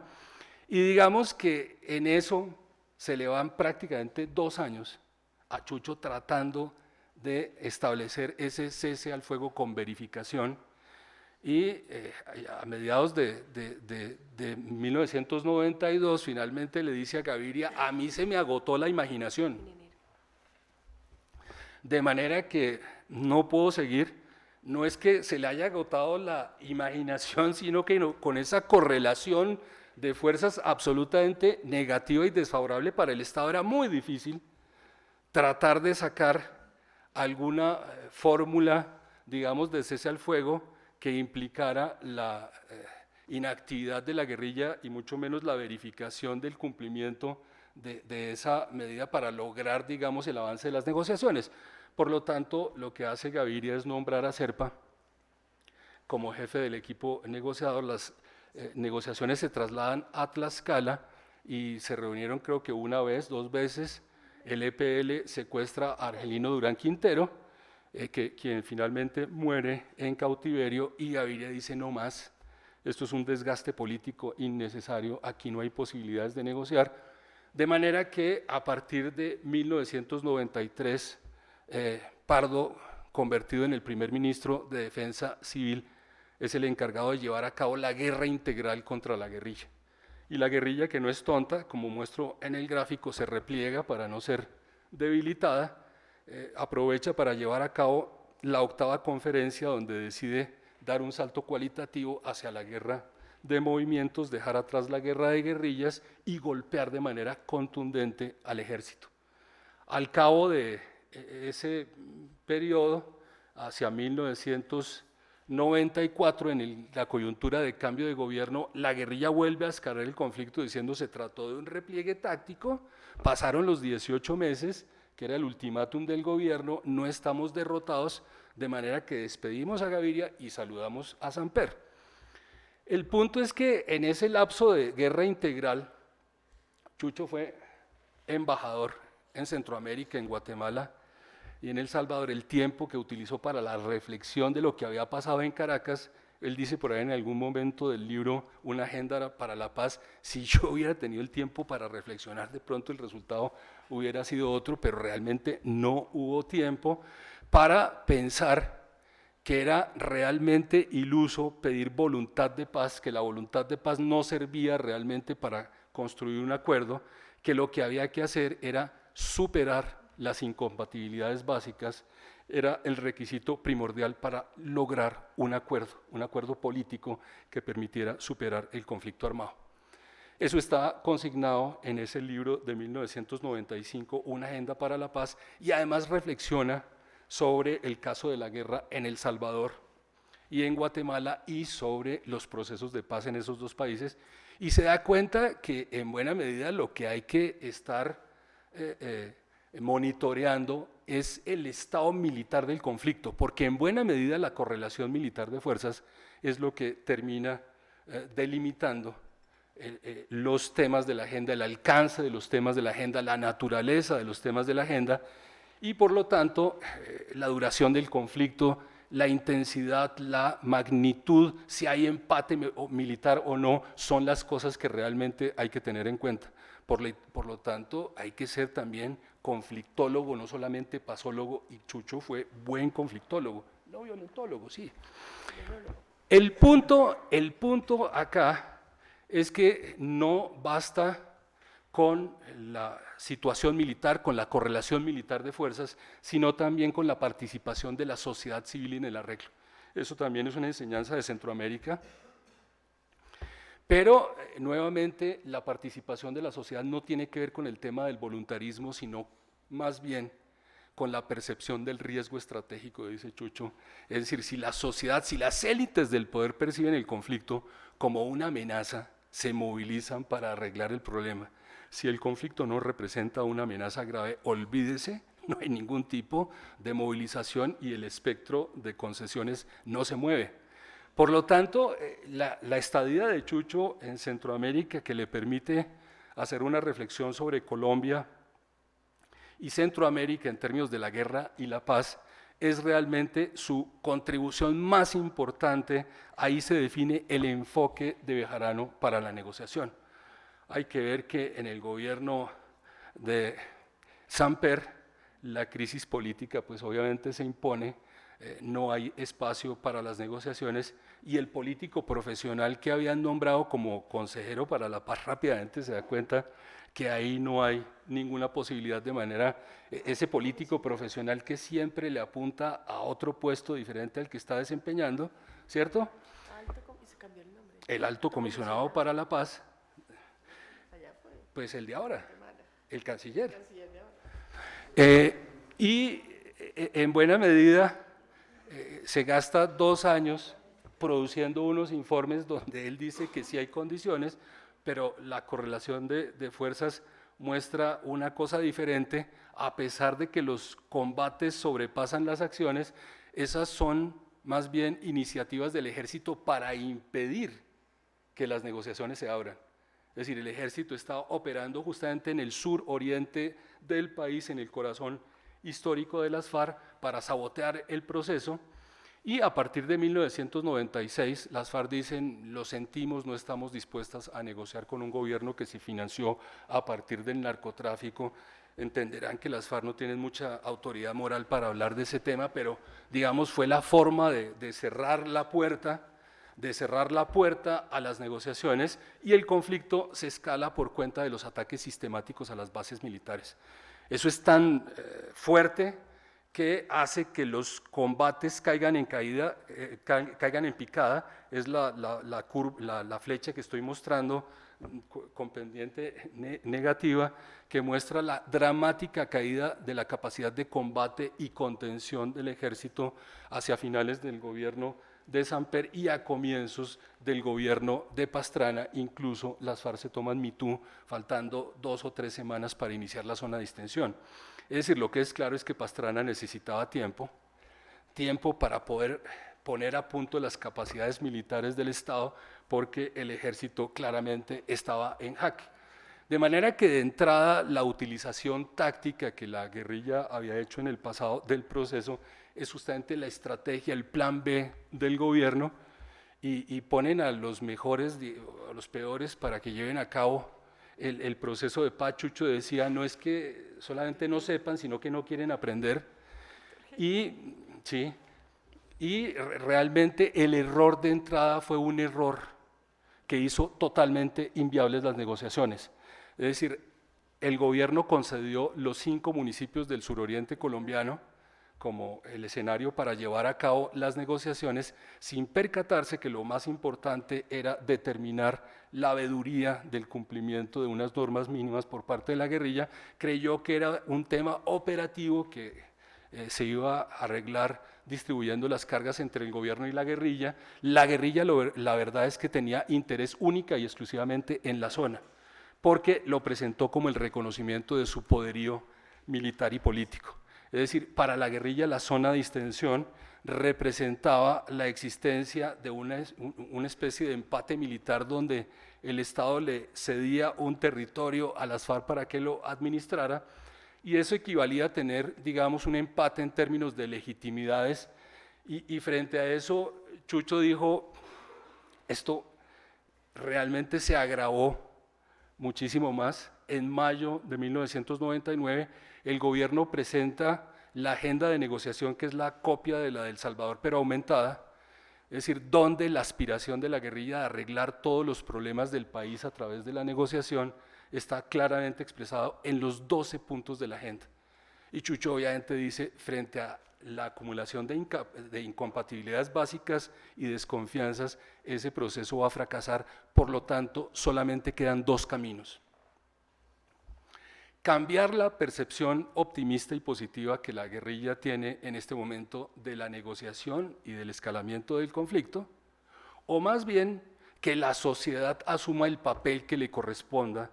y digamos que en eso se le van prácticamente 2 años a Chucho tratando de establecer ese cese al fuego con verificación. y a mediados de 1992 finalmente le dice a Gaviria: a mí se me agotó la imaginación, de manera que no puedo seguir. No es que se le haya agotado la imaginación, sino que con esa correlación de fuerzas absolutamente negativa y desfavorable para el Estado era muy difícil tratar de sacar alguna fórmula, digamos, de cese al fuego que implicara la inactividad de la guerrilla y mucho menos la verificación del cumplimiento de esa medida para lograr, digamos, el avance de las negociaciones. Por lo tanto, lo que hace Gaviria es nombrar a Serpa como jefe del equipo negociador. Las negociaciones se trasladan a Tlaxcala y se reunieron, creo que una vez, 2 veces. El EPL secuestra a Argelino Durán Quintero, quien finalmente muere en cautiverio, y Gaviria dice: no más, esto es un desgaste político innecesario, aquí no hay posibilidades de negociar, de manera que a partir de 1993, Pardo, convertido en el primer ministro de Defensa Civil, es el encargado de llevar a cabo la guerra integral contra la guerrilla. Y la guerrilla, que no es tonta, como muestro en el gráfico, se repliega para no ser debilitada, aprovecha para llevar a cabo la 8ª conferencia, donde decide dar un salto cualitativo hacia la guerra de movimientos, dejar atrás la guerra de guerrillas y golpear de manera contundente al ejército. Al cabo de ese periodo, hacia 1994, en la coyuntura de cambio de gobierno, la guerrilla vuelve a escalar el conflicto diciendo: se trató de un repliegue táctico, pasaron los 18 meses, que era el ultimátum del gobierno, no estamos derrotados, de manera que despedimos a Gaviria y saludamos a Samper. El punto es que en ese lapso de guerra integral, Chucho fue embajador en Centroamérica, en Guatemala y en El Salvador. El tiempo que utilizó para la reflexión de lo que había pasado en Caracas, él dice por ahí en algún momento del libro Una agenda para la paz: si yo hubiera tenido el tiempo para reflexionar, de pronto el resultado hubiera sido otro, pero realmente no hubo tiempo para pensar que era realmente iluso pedir voluntad de paz, que la voluntad de paz no servía realmente para construir un acuerdo, que lo que había que hacer era superar las incompatibilidades básicas, era el requisito primordial para lograr un acuerdo político que permitiera superar el conflicto armado. Eso está consignado en ese libro de 1995, Una agenda para la paz, y además reflexiona sobre el caso de la guerra en El Salvador y en Guatemala y sobre los procesos de paz en esos 2 países, y se da cuenta que en buena medida lo que hay que estar monitoreando es el estado militar del conflicto, porque en buena medida la correlación militar de fuerzas es lo que termina delimitando los temas de la agenda, el alcance de los temas de la agenda, la naturaleza de los temas de la agenda, y por lo tanto la duración del conflicto, la intensidad, la magnitud, si hay empate militar o no, son las cosas que realmente hay que tener en cuenta. Por lo tanto, hay que ser también conflictólogo, no solamente pasólogo, y Chucho fue buen conflictólogo, no violentólogo, sí. El punto acá es que no basta con la situación militar, con la correlación militar de fuerzas, sino también con la participación de la sociedad civil en el arreglo. Eso también es una enseñanza de Centroamérica. Pero, nuevamente, la participación de la sociedad no tiene que ver con el tema del voluntarismo, sino más bien con la percepción del riesgo estratégico, dice Chucho. Es decir, si la sociedad, si las élites del poder perciben el conflicto como una amenaza, se movilizan para arreglar el problema. Si el conflicto no representa una amenaza grave, olvídese, no hay ningún tipo de movilización y el espectro de concesiones no se mueve. Por lo tanto, la estadía de Chucho en Centroamérica, que le permite hacer una reflexión sobre Colombia y Centroamérica en términos de la guerra y la paz, es realmente su contribución más importante. Ahí se define el enfoque de Bejarano para la negociación. Hay que ver que en el gobierno de Samper la crisis política pues obviamente se impone no hay espacio para las negociaciones, y el político profesional que habían nombrado como consejero para la paz rápidamente se da cuenta que ahí no hay ninguna posibilidad, de manera, ese político profesional que siempre le apunta a otro puesto diferente al que está desempeñando, ¿cierto? Se cambió el nombre. El alto comisionado para la paz, pues el de ahora, el canciller. Y en buena medida se gasta 2 años produciendo unos informes donde él dice que sí hay condiciones, pero la correlación de fuerzas muestra una cosa diferente. A pesar de que los combates sobrepasan las acciones, esas son más bien iniciativas del ejército para impedir que las negociaciones se abran. Es decir, el ejército está operando justamente en el suroriente del país, en el corazón histórico de las FARC, para sabotear el proceso. Y a partir de 1996, las FARC dicen: lo sentimos, no estamos dispuestas a negociar con un gobierno que se financió a partir del narcotráfico. Entenderán que las FARC no tienen mucha autoridad moral para hablar de ese tema, pero digamos fue la forma de cerrar la puerta, a las negociaciones, y el conflicto se escala por cuenta de los ataques sistemáticos a las bases militares. Eso es tan fuerte que hace que los combates caigan en picada. Es la flecha que estoy mostrando con pendiente negativa, que muestra la dramática caída de la capacidad de combate y contención del ejército hacia finales del gobierno de Samper y a comienzos del gobierno de Pastrana. Incluso las FARC se toman Mitú faltando 2 o 3 semanas para iniciar la zona de distensión. Es decir, lo que es claro es que Pastrana necesitaba tiempo para poder poner a punto las capacidades militares del Estado, porque el ejército claramente estaba en jaque. De manera que de entrada la utilización táctica que la guerrilla había hecho en el pasado del proceso es justamente la estrategia, el plan B del gobierno, y ponen a los mejores, a los peores, para que lleven a cabo el proceso de paz. Chucho decía: no es que solamente no sepan, sino que no quieren aprender. Y realmente el error de entrada fue un error que hizo totalmente inviables las negociaciones. Es decir, el gobierno concedió los 5 municipios del suroriente colombiano como el escenario para llevar a cabo las negociaciones, sin percatarse que lo más importante era determinar la veeduría del cumplimiento de unas normas mínimas por parte de la guerrilla. Creyó que era un tema operativo que se iba a arreglar distribuyendo las cargas entre el gobierno y la guerrilla. La guerrilla, la verdad es que tenía interés única y exclusivamente en la zona, porque lo presentó como el reconocimiento de su poderío militar y político. Es decir, para la guerrilla la zona de distensión representaba la existencia de una especie de empate militar, donde el Estado le cedía un territorio a las FARC para que lo administrara, y eso equivalía a tener, digamos, un empate en términos de legitimidades. Y frente a eso, Chucho dijo: esto realmente se agravó muchísimo más. En mayo de 1999, el gobierno presenta la agenda de negociación, que es la copia de la de El Salvador, pero aumentada, es decir, donde la aspiración de la guerrilla de arreglar todos los problemas del país a través de la negociación está claramente expresado en los 12 puntos de la agenda. Y Chucho obviamente dice: frente a la acumulación de incompatibilidades básicas y desconfianzas, ese proceso va a fracasar. Por lo tanto, solamente quedan 2 caminos: cambiar la percepción optimista y positiva que la guerrilla tiene en este momento de la negociación y del escalamiento del conflicto, o más bien que la sociedad asuma el papel que le corresponde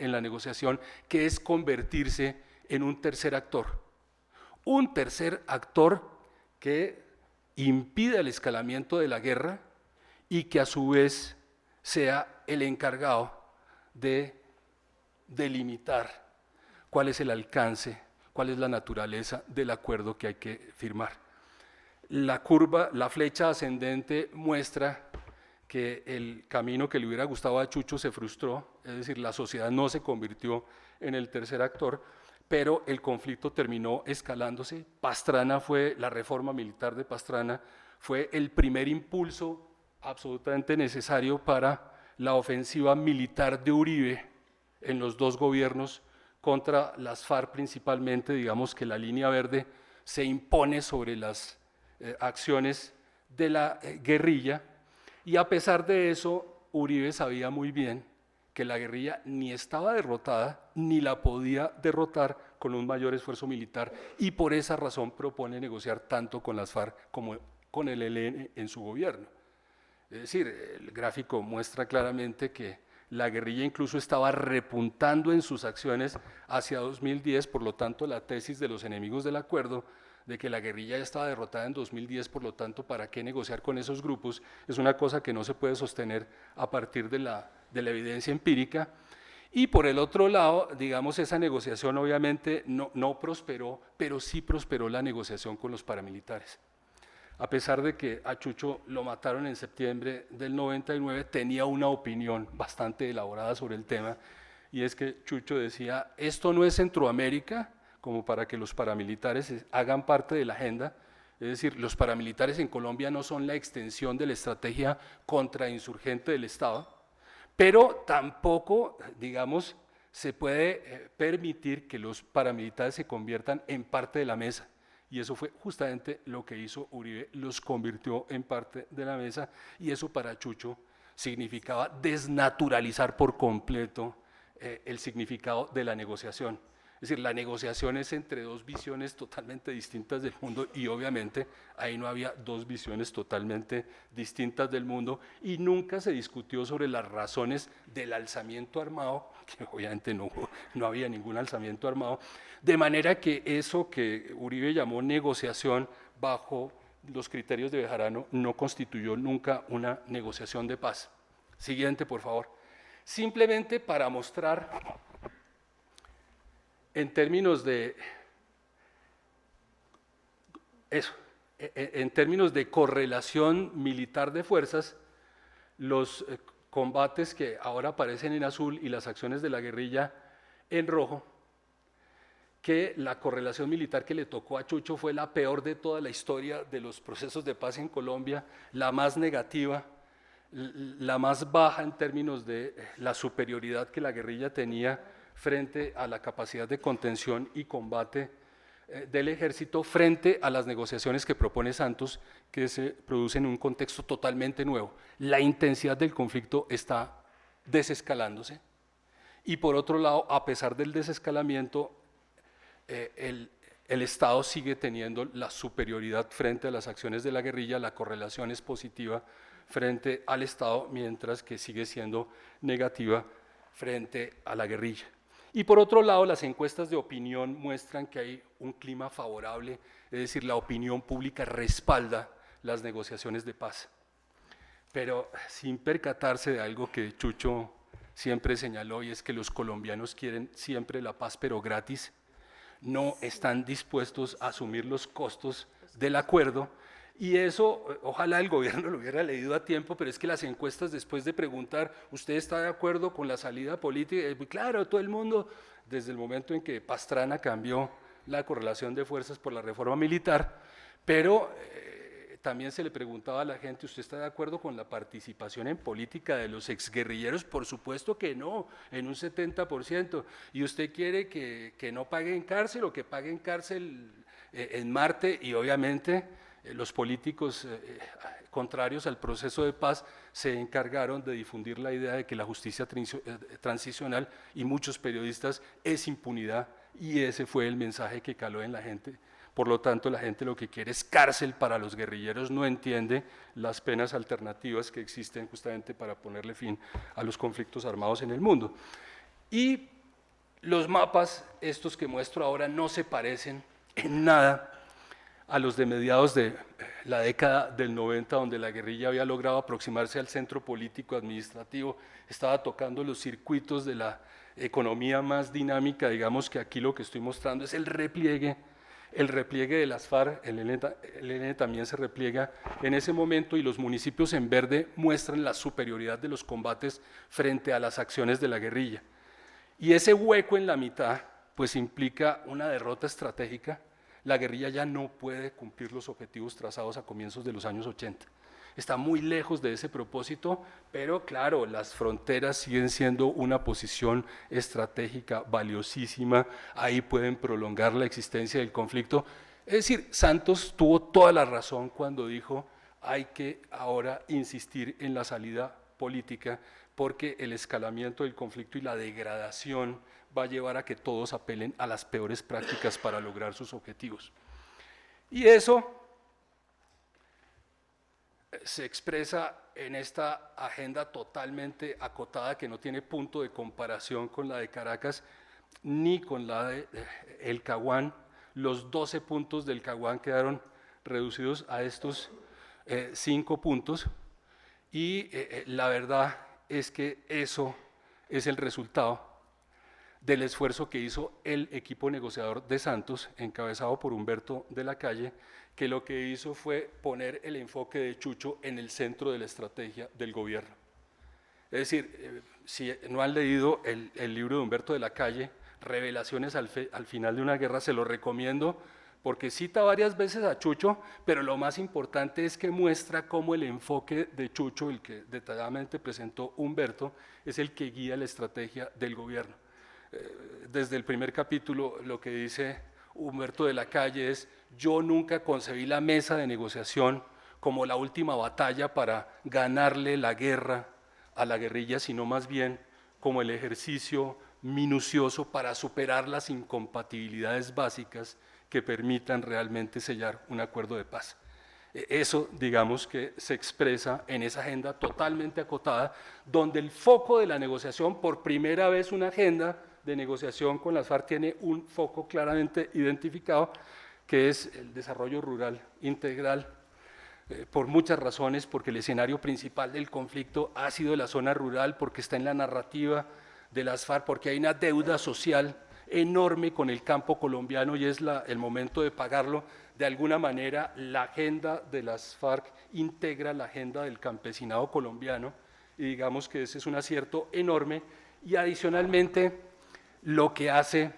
en la negociación, que es convertirse en un tercer actor. Un tercer actor que impida el escalamiento de la guerra y que a su vez sea el encargado de delimitar cuál es el alcance, cuál es la naturaleza del acuerdo que hay que firmar. La flecha ascendente muestra que el camino que le hubiera gustado a Chucho se frustró, es decir, la sociedad no se convirtió en el tercer actor, pero el conflicto terminó escalándose. Pastrana fue, la reforma militar de Pastrana fue el primer impulso absolutamente necesario para la ofensiva militar de Uribe en los dos gobiernos contra las FARC principalmente. Digamos que la línea verde se impone sobre las acciones de la guerrilla, y a pesar de eso Uribe sabía muy bien que la guerrilla ni estaba derrotada ni la podía derrotar con un mayor esfuerzo militar, y por esa razón propone negociar tanto con las FARC como con el ELN en su gobierno. Es decir, el gráfico muestra claramente que la guerrilla incluso estaba repuntando en sus acciones hacia 2010, por lo tanto la tesis de los enemigos del acuerdo de que la guerrilla ya estaba derrotada en 2010, por lo tanto, ¿para qué negociar con esos grupos? Es una cosa que no se puede sostener a partir de la evidencia empírica. Y por el otro lado, digamos, esa negociación obviamente no prosperó, pero sí prosperó la negociación con los paramilitares. A pesar de que a Chucho lo mataron en septiembre del 99, tenía una opinión bastante elaborada sobre el tema, y es que Chucho decía, esto no es Centroamérica como para que los paramilitares hagan parte de la agenda. Es decir, los paramilitares en Colombia no son la extensión de la estrategia contrainsurgente del Estado, pero tampoco, digamos, se puede permitir que los paramilitares se conviertan en parte de la mesa. Y eso fue justamente lo que hizo Uribe, los convirtió en parte de la mesa, y eso para Chucho significaba desnaturalizar por completo el significado de la negociación. Es decir, la negociación es entre dos visiones totalmente distintas del mundo, y obviamente ahí no había dos visiones totalmente distintas del mundo, y nunca se discutió sobre las razones del alzamiento armado, que obviamente no había ningún alzamiento armado, de manera que eso que Uribe llamó negociación bajo los criterios de Bejarano no constituyó nunca una negociación de paz. Siguiente, por favor. Simplemente para mostrar en términos de eso, en términos de correlación militar de fuerzas, los combates que ahora aparecen en azul y las acciones de la guerrilla en rojo, que la correlación militar que le tocó a Chucho fue la peor de toda la historia de los procesos de paz en Colombia, la más negativa, la más baja en términos de la superioridad que la guerrilla tenía frente a la capacidad de contención y combate del ejército, frente a las negociaciones que propone Santos, que se producen en un contexto totalmente nuevo. La intensidad del conflicto está desescalándose, y por otro lado, a pesar del desescalamiento, el Estado sigue teniendo la superioridad frente a las acciones de la guerrilla, la correlación es positiva frente al Estado, mientras que sigue siendo negativa frente a la guerrilla. Y por otro lado, las encuestas de opinión muestran que hay un clima favorable, es decir, la opinión pública respalda las negociaciones de paz. Pero sin percatarse de algo que Chucho siempre señaló, y es que los colombianos quieren siempre la paz, pero gratis, no están dispuestos a asumir los costos del acuerdo. Y eso, ojalá el gobierno lo hubiera leído a tiempo, pero es que las encuestas, después de preguntar, ¿usted está de acuerdo con la salida política? Claro, todo el mundo, desde el momento en que Pastrana cambió la correlación de fuerzas por la reforma militar, pero también se le preguntaba a la gente, ¿usted está de acuerdo con la participación en política de los exguerrilleros? Por supuesto que no, en un 70%. ¿Y usted quiere que no paguen cárcel o que paguen cárcel en Marte? Y obviamente los políticos contrarios al proceso de paz se encargaron de difundir la idea de que la justicia transicional, y muchos periodistas, es impunidad, y ese fue el mensaje que caló en la gente. Por lo tanto, la gente lo que quiere es cárcel para los guerrilleros, no entiende las penas alternativas que existen justamente para ponerle fin a los conflictos armados en el mundo. Y los mapas, estos que muestro ahora, no se parecen en nada a los de mediados de la década del 90, donde la guerrilla había logrado aproximarse al centro político administrativo, estaba tocando los circuitos de la economía más dinámica. Digamos que aquí lo que estoy mostrando es el repliegue de las FARC. El ELN también se repliega en ese momento, y los municipios en verde muestran la superioridad de los combates frente a las acciones de la guerrilla. Y ese hueco en la mitad pues implica una derrota estratégica. La guerrilla ya no puede cumplir los objetivos trazados a comienzos de los años 80. Está muy lejos de ese propósito, pero claro, las fronteras siguen siendo una posición estratégica valiosísima, ahí pueden prolongar la existencia del conflicto. Es decir, Santos tuvo toda la razón cuando dijo hay que ahora insistir en la salida política porque el escalamiento del conflicto y la degradación va a llevar a que todos apelen a las peores prácticas para lograr sus objetivos. Y eso se expresa en esta agenda totalmente acotada que no tiene punto de comparación con la de Caracas ni con la de el Caguán. Los 12 puntos del Caguán quedaron reducidos a estos 5 puntos y la verdad es que eso es el resultado del esfuerzo que hizo el equipo negociador de Santos, encabezado por Humberto de la Calle, que lo que hizo fue poner el enfoque de Chucho en el centro de la estrategia del gobierno. Es decir, si no han leído el libro de Humberto de la Calle, Revelaciones al final de una guerra, se lo recomiendo, porque cita varias veces a Chucho, pero lo más importante es que muestra cómo el enfoque de Chucho, el que detalladamente presentó Humberto, es el que guía la estrategia del gobierno. Desde el primer capítulo lo que dice Humberto de la Calle es: yo nunca concebí la mesa de negociación como la última batalla para ganarle la guerra a la guerrilla, sino más bien como el ejercicio minucioso para superar las incompatibilidades básicas que permitan realmente sellar un acuerdo de paz. Eso, digamos, que se expresa en esa agenda totalmente acotada, donde el foco de la negociación, por primera vez una agenda de negociación con las FARC tiene un foco claramente identificado, que es el desarrollo rural integral, por muchas razones, porque el escenario principal del conflicto ha sido la zona rural, porque está en la narrativa de las FARC, porque hay una deuda social enorme con el campo colombiano y es el momento de pagarlo. De alguna manera, la agenda de las FARC integra la agenda del campesinado colombiano y digamos que ese es un acierto enorme. Y adicionalmente, lo que hace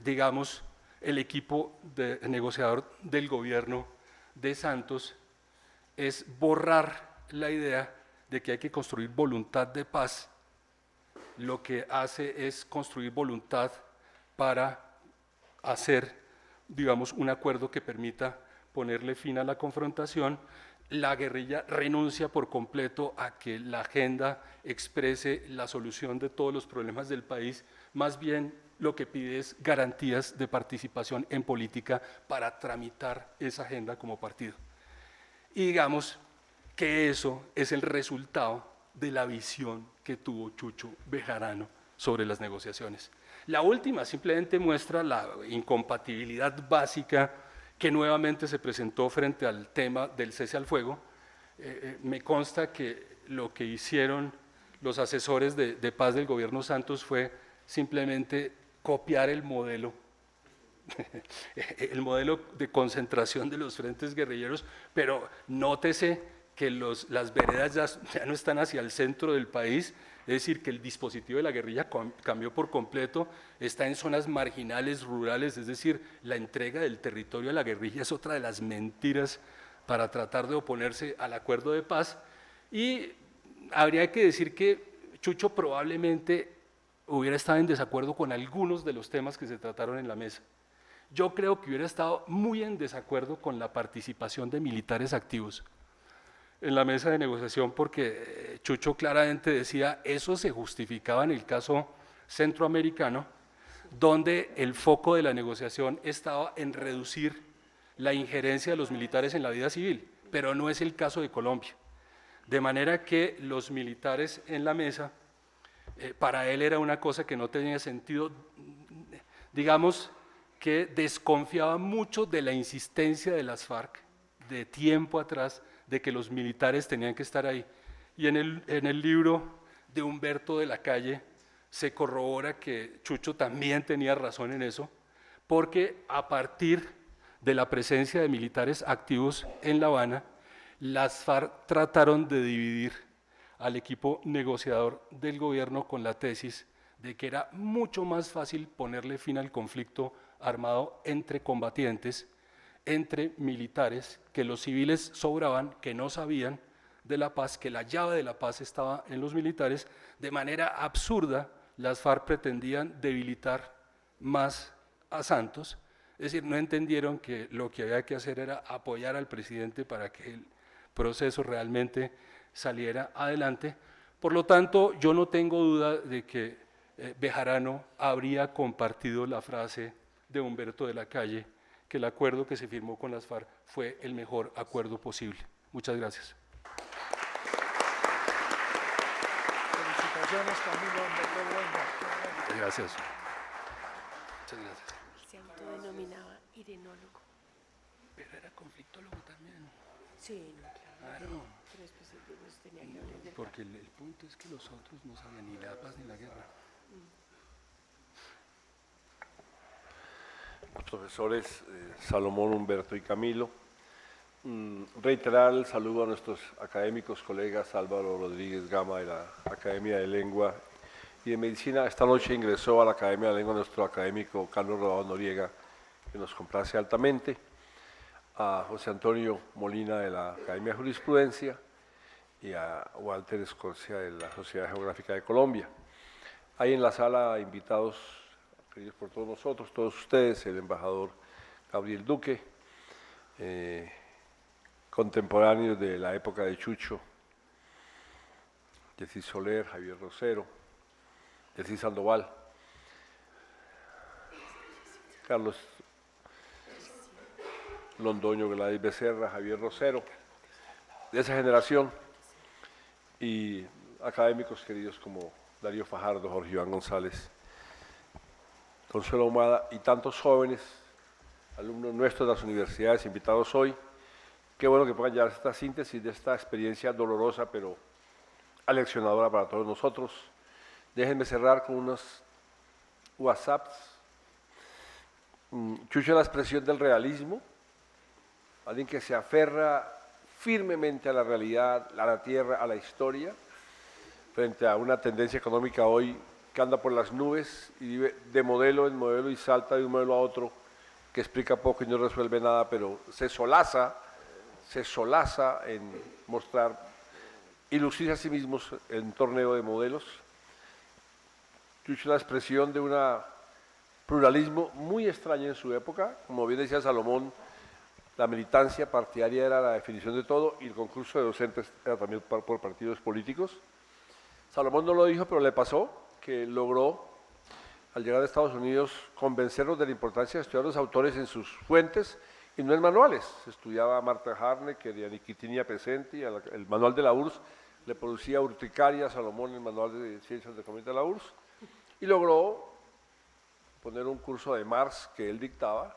digamos, el equipo negociador del gobierno de Santos es borrar la idea de que hay que construir voluntad de paz. Lo que hace es construir voluntad para hacer, digamos, un acuerdo que permita ponerle fin a la confrontación. La guerrilla renuncia por completo a que la agenda exprese la solución de todos los problemas del país, más bien lo que pide es garantías de participación en política para tramitar esa agenda como partido. Y digamos que eso es el resultado de la visión que tuvo Chucho Bejarano sobre las negociaciones. La última simplemente muestra la incompatibilidad básica que nuevamente se presentó frente al tema del cese al fuego. Me consta que lo que hicieron los asesores de paz del gobierno Santos fue simplemente copiar el modelo de concentración de los frentes guerrilleros, pero nótese que las veredas ya no están hacia el centro del país, es decir, que el dispositivo de la guerrilla cambió por completo, está en zonas marginales, rurales, es decir, la entrega del territorio a la guerrilla es otra de las mentiras para tratar de oponerse al acuerdo de paz. Y habría que decir que Chucho probablemente hubiera estado en desacuerdo con algunos de los temas que se trataron en la mesa. Yo creo que hubiera estado muy en desacuerdo con la participación de militares activos en la mesa de negociación, porque Chucho claramente decía eso se justificaba en el caso centroamericano, donde el foco de la negociación estaba en reducir la injerencia de los militares en la vida civil, pero no es el caso de Colombia. De manera que los militares en la mesa, para él era una cosa que no tenía sentido, digamos que desconfiaba mucho de la insistencia de las FARC de tiempo atrás, de que los militares tenían que estar ahí. Y en el libro de Humberto de la Calle se corrobora que Chucho también tenía razón en eso, porque a partir de la presencia de militares activos en La Habana, las FARC trataron de dividir al equipo negociador del gobierno con la tesis de que era mucho más fácil ponerle fin al conflicto armado entre combatientes, entre militares, que los civiles sobraban, que no sabían de la paz, que la llave de la paz estaba en los militares. De manera absurda, las FARC pretendían debilitar más a Santos, es decir, no entendieron que lo que había que hacer era apoyar al presidente para que el proceso realmente saliera adelante. Por lo tanto, yo no tengo duda de que Bejarano habría compartido la frase de Humberto de la Calle, que el acuerdo que se firmó con las FARC fue el mejor acuerdo posible. Muchas gracias. Felicitaciones, Camilo. Qué bueno. Gracias. Muchas gracias. Se autodenominaba irenólogo. Pero era conflictólogo también. Sí, no, claro. Claro. Pero después pues, tenía que hablar de Porque el punto es que los otros no sabían ni la paz ni la guerra. Los profesores Salomón, Humberto y Camilo. Reiterar el saludo a nuestros académicos, colegas Álvaro Rodríguez Gama de la Academia de Lengua y de Medicina. Esta noche ingresó a la Academia de Lengua nuestro académico Carlos Rodado Noriega, que nos complace altamente, a José Antonio Molina de la Academia de Jurisprudencia y a Walter Escorcia de la Sociedad Geográfica de Colombia. Hay en la sala invitados, queridos por todos nosotros, todos ustedes, el embajador Gabriel Duque, contemporáneos de la época de Chucho, Jessy Soler, Javier Rosero, Jessy Sandoval, Carlos Londoño, Gladys Becerra, Javier Rosero, de esa generación, y académicos queridos como Darío Fajardo, Jorge Iván González, Consuelo Ahumada y tantos jóvenes, alumnos nuestros de las universidades invitados hoy. Qué bueno que puedan llevar esta síntesis de esta experiencia dolorosa pero aleccionadora para todos nosotros. Déjenme cerrar con unos WhatsApps. Chucho es la expresión del realismo, alguien que se aferra firmemente a la realidad, a la tierra, a la historia, frente a una tendencia económica hoy que anda por las nubes y vive de modelo en modelo y salta de un modelo a otro, que explica poco y no resuelve nada, pero se solaza en mostrar y lucirse a sí mismos en un torneo de modelos. Chucho es la expresión de un pluralismo muy extraño en su época. Como bien decía Salomón, la militancia partidaria era la definición de todo y el concurso de docentes era también por partidos políticos. Salomón no lo dijo, pero le pasó que logró, al llegar a Estados Unidos, convencernos de la importancia de estudiar los autores en sus fuentes y no en manuales. Estudiaba a Marta Harnecker y a Nikitina Pesenti, el manual de la URSS le producía urticaria a Salomón el manual de ciencias de Comunidad de la URSS, y logró poner un curso de Marx que él dictaba.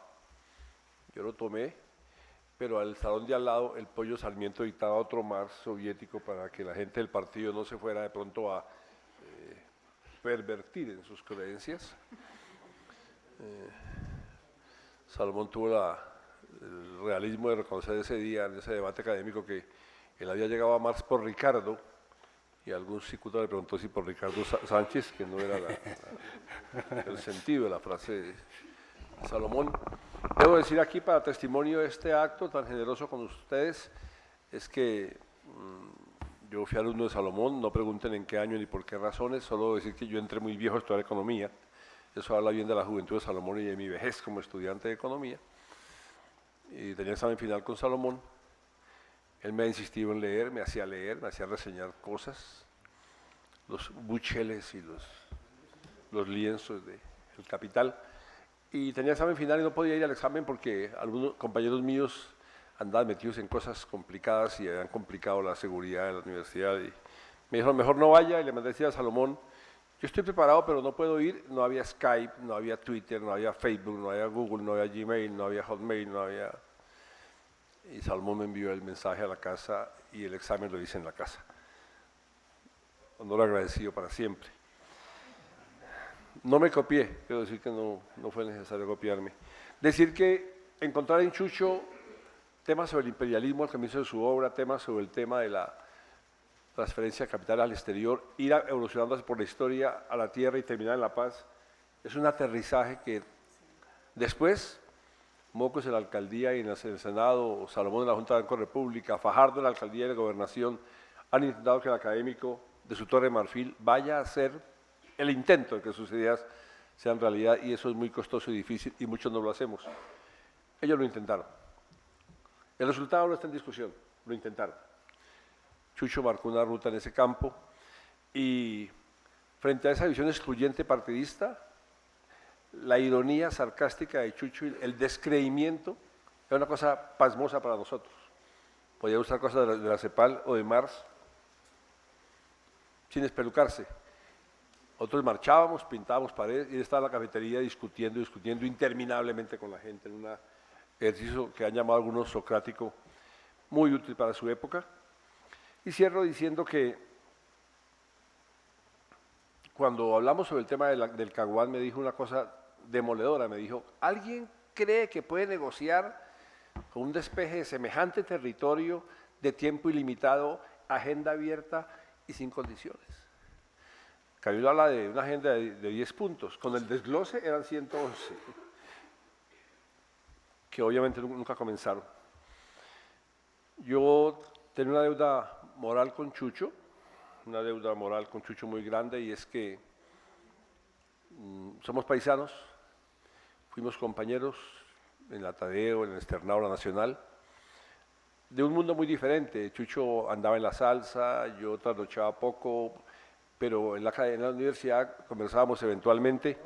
Yo lo tomé, pero al salón de al lado el Pollo Sarmiento dictaba otro Marx soviético para que la gente del partido no se fuera de pronto a pervertir en sus creencias. Salomón tuvo el realismo de reconocer ese día, en ese debate académico, que él había llegado a Marx por Ricardo, y algún cicuta le preguntó si por Ricardo Sánchez, que no era el sentido de la frase de Salomón. Debo decir aquí, para testimonio de este acto tan generoso con ustedes, es que yo fui alumno de Salomón. No pregunten en qué año ni por qué razones, solo decir que yo entré muy viejo a estudiar economía. Eso habla bien de la juventud de Salomón y de mi vejez como estudiante de economía. Y tenía examen final con Salomón. Él me ha insistido en leer, me hacía reseñar cosas, los bucheles y los lienzos del Capital. Y tenía examen final y no podía ir al examen porque algunos compañeros míos andaban metidos en cosas complicadas y habían complicado la seguridad de la universidad. Y me dijeron, mejor no vaya, y le mandé decir a Salomón, yo estoy preparado pero no puedo ir. No había Skype, no había Twitter, no había Facebook, no había Google, no había Gmail, no había Hotmail, no había... Y Salomón me envió el mensaje a la casa y el examen lo hice en la casa. Honor agradecido para siempre. No me copié, quiero decir que no fue necesario copiarme. Decir que encontrar en Chucho temas sobre el imperialismo al comienzo de su obra, temas sobre el tema de la transferencia de capital al exterior, ir evolucionando por la historia a la tierra y terminar en La Paz, es un aterrizaje que después, Mocos en la alcaldía y en el Senado, Salomón en la Junta de Banco de República, Fajardo en la alcaldía y la gobernación, han intentado que el académico de su Torre de Marfil vaya a hacer el intento de que sus ideas sean realidad, y eso es muy costoso y difícil y muchos no lo hacemos. Ellos lo intentaron. El resultado no está en discusión, lo intentaron. Chucho marcó una ruta en ese campo y frente a esa visión excluyente partidista, la ironía sarcástica de Chucho, el descreimiento, es una cosa pasmosa para nosotros. Podía usar cosas de la CEPAL o de Mars sin espelucarse. Otros marchábamos, pintábamos paredes y él estaba en la cafetería discutiendo interminablemente con la gente en un ejercicio que han llamado algunos socrático, muy útil para su época. Y cierro diciendo que cuando hablamos sobre el tema del Caguán me dijo una cosa demoledora, me dijo, ¿alguien cree que puede negociar con un despeje de semejante territorio de tiempo ilimitado, agenda abierta y sin condiciones? Camilo habla de una agenda de 10 puntos, con el desglose eran 111, que obviamente nunca comenzaron. Yo tenía una deuda moral con Chucho, muy grande, y es que somos paisanos, fuimos compañeros en la Tadeo, en el Externado, la Nacional, de un mundo muy diferente. Chucho andaba en la salsa, yo trasnochaba poco, pero en la universidad conversábamos eventualmente.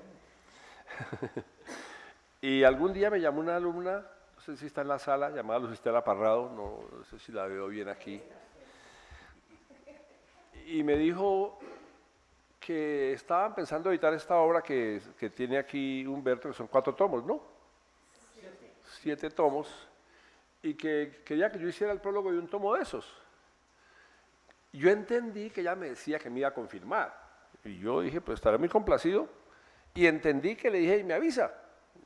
Y algún día me llamó una alumna, no sé si está en la sala, llamada Lucistela Parrado, no sé si la veo bien aquí, y me dijo que estaban pensando editar esta obra que tiene aquí Humberto, que son 4 tomos, ¿no? 7 tomos, y que quería que yo hiciera el prólogo de un tomo de esos. Yo entendí que ella me decía que me iba a confirmar, y yo dije, pues estaré muy complacido, y entendí que le dije, y me avisa.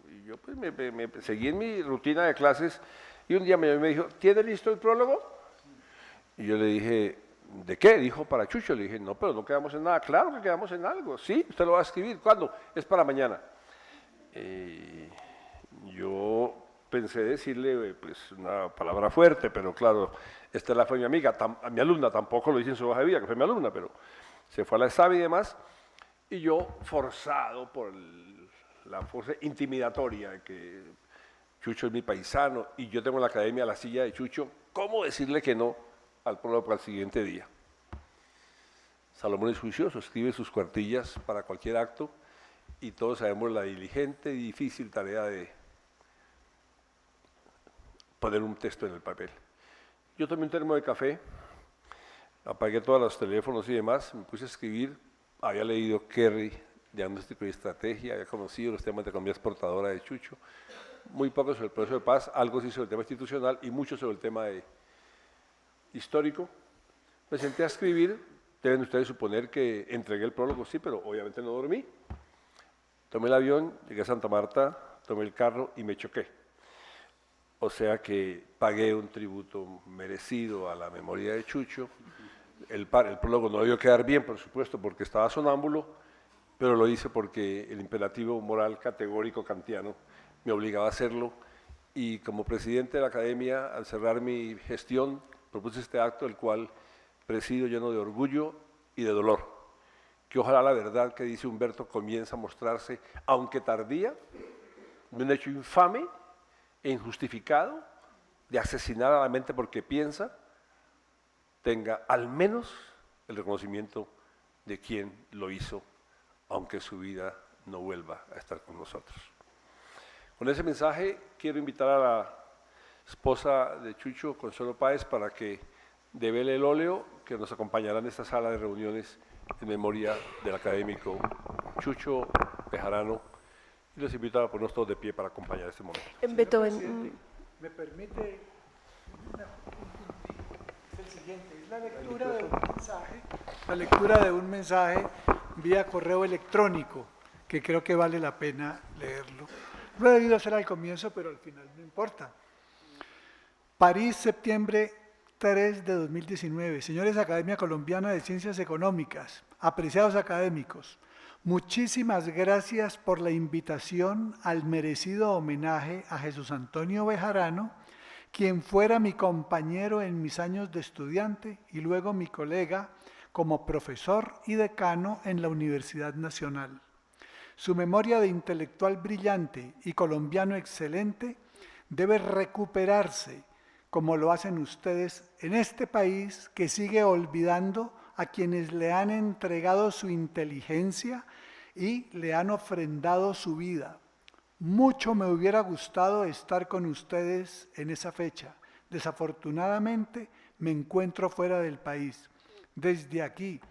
Y yo pues me seguí en mi rutina de clases, y un día me dijo, ¿tiene listo el prólogo? Y yo le dije, ¿de qué? Dijo, para Chucho. Le dije, no, pero no quedamos en nada. Claro que quedamos en algo. Sí, usted lo va a escribir. ¿Cuándo? Es para mañana. Yo pensé decirle pues una palabra fuerte, pero claro, Estela fue mi amiga, mi alumna, tampoco lo hice en su hoja de vida, que fue mi alumna, pero se fue a la ESAB y demás, y yo forzado por la fuerza intimidatoria de que Chucho es mi paisano y yo tengo en la academia la silla de Chucho, ¿cómo decirle que no al prólogo para el siguiente día? Salomón es juicioso, escribe sus cuartillas para cualquier acto y todos sabemos la diligente y difícil tarea de poner un texto en el papel. Yo tomé un termo de café, apagué todos los teléfonos y demás, me puse a escribir, había leído Kerry, Diagnóstico y Estrategia, había conocido los temas de economía exportadora de Chucho, muy poco sobre el proceso de paz, algo sí sobre el tema institucional y mucho sobre el tema histórico. Me senté a escribir, deben ustedes suponer que entregué el prólogo, sí, pero obviamente no dormí. Tomé el avión, llegué a Santa Marta, tomé el carro y me choqué. O sea que pagué un tributo merecido a la memoria de Chucho. El prólogo no debió quedar bien, por supuesto, porque estaba sonámbulo, pero lo hice porque el imperativo moral categórico kantiano me obligaba a hacerlo. Y como presidente de la academia, al cerrar mi gestión, propuse este acto, el cual presido lleno de orgullo y de dolor. Que ojalá la verdad que dice Humberto comienza a mostrarse, aunque tardía, de un hecho infame e injustificado de asesinar a la mente porque piensa, tenga al menos el reconocimiento de quien lo hizo, aunque su vida no vuelva a estar con nosotros. Con ese mensaje quiero invitar a la esposa de Chucho, Consuelo Páez, para que devele el óleo que nos acompañará en esta sala de reuniones en memoria del académico Chucho Bejarano, y los invito a ponernos todos de pie para acompañar este momento. En Beethoven. ¿Me permite? Es el siguiente, es la lectura de un mensaje vía correo electrónico, que creo que vale la pena leerlo. Lo he debido hacer al comienzo, pero al final no importa. París, septiembre 3 de 2019. Señores Academia Colombiana de Ciencias Económicas, apreciados académicos, muchísimas gracias por la invitación al merecido homenaje a Jesús Antonio Bejarano, quien fuera mi compañero en mis años de estudiante y luego mi colega como profesor y decano en la Universidad Nacional. Su memoria de intelectual brillante y colombiano excelente debe recuperarse, como lo hacen ustedes en este país que sigue olvidando a quienes le han entregado su inteligencia y le han ofrendado su vida. Mucho me hubiera gustado estar con ustedes en esa fecha. Desafortunadamente me encuentro fuera del país. Desde aquí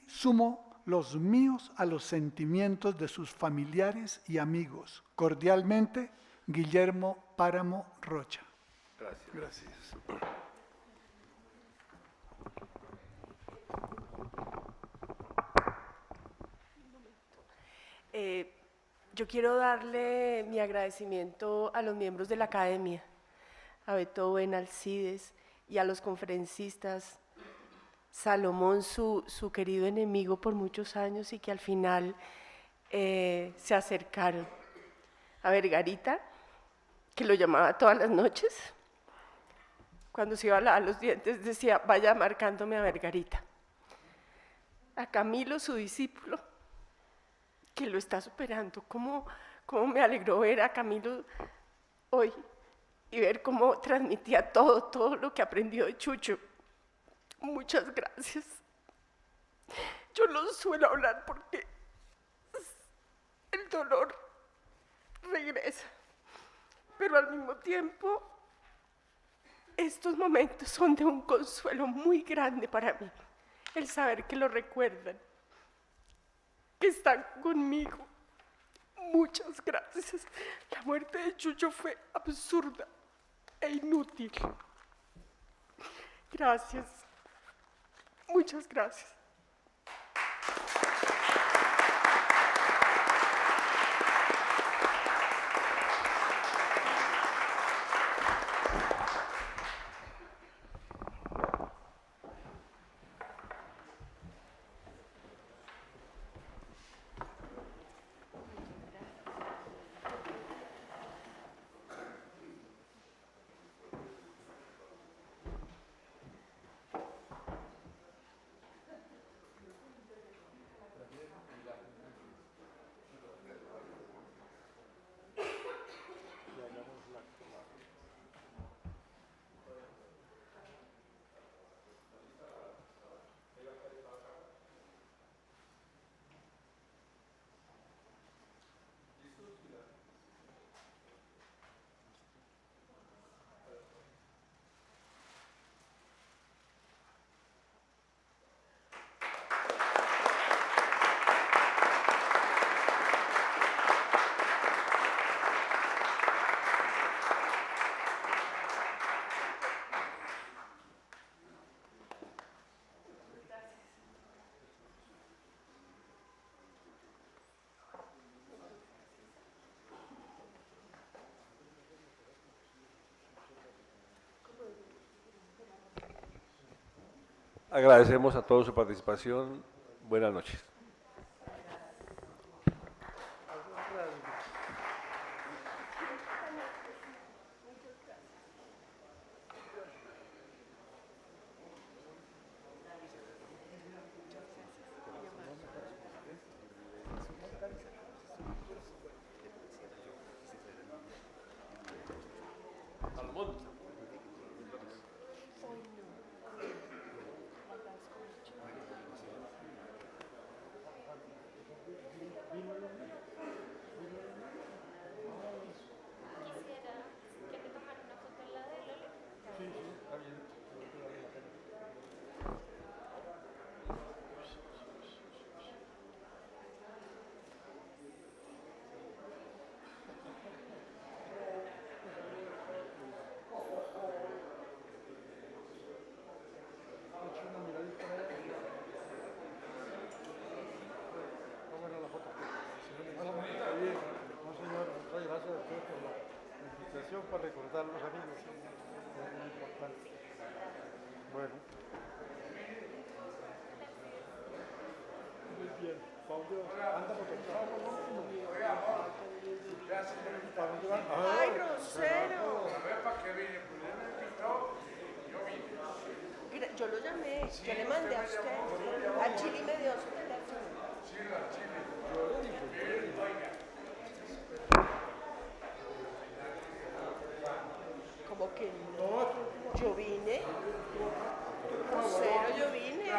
sumo los míos a los sentimientos de sus familiares y amigos. Cordialmente, Guillermo Páramo Rocha. Gracias. Yo quiero darle mi agradecimiento a los miembros de la academia, a Beethoven, Alcides y a los conferencistas, Salomón, su querido enemigo por muchos años y que al final se acercaron. A Vergarita, que lo llamaba todas las noches, cuando se iba a lavar los dientes decía, vaya marcándome a Vergarita. A Camilo, su discípulo, que lo está superando. ¿Cómo me alegró ver a Camilo hoy y ver cómo transmitía todo lo que aprendió de Chucho? Muchas gracias. Yo no suelo hablar porque el dolor regresa, pero al mismo tiempo estos momentos son de un consuelo muy grande para mí, el saber que lo recuerdan, que están conmigo. Muchas gracias. La muerte de Chucho fue absurda e inútil. Gracias. Muchas gracias. Agradecemos a todos su participación. Buenas noches. Para recordar a los amigos. ¡Ay, Rosero! Yo lo llamé, yo le mandé a usted. A Chile me dio su teléfono. ¿Cómo que no? Yo vine. Rosero, yo vine.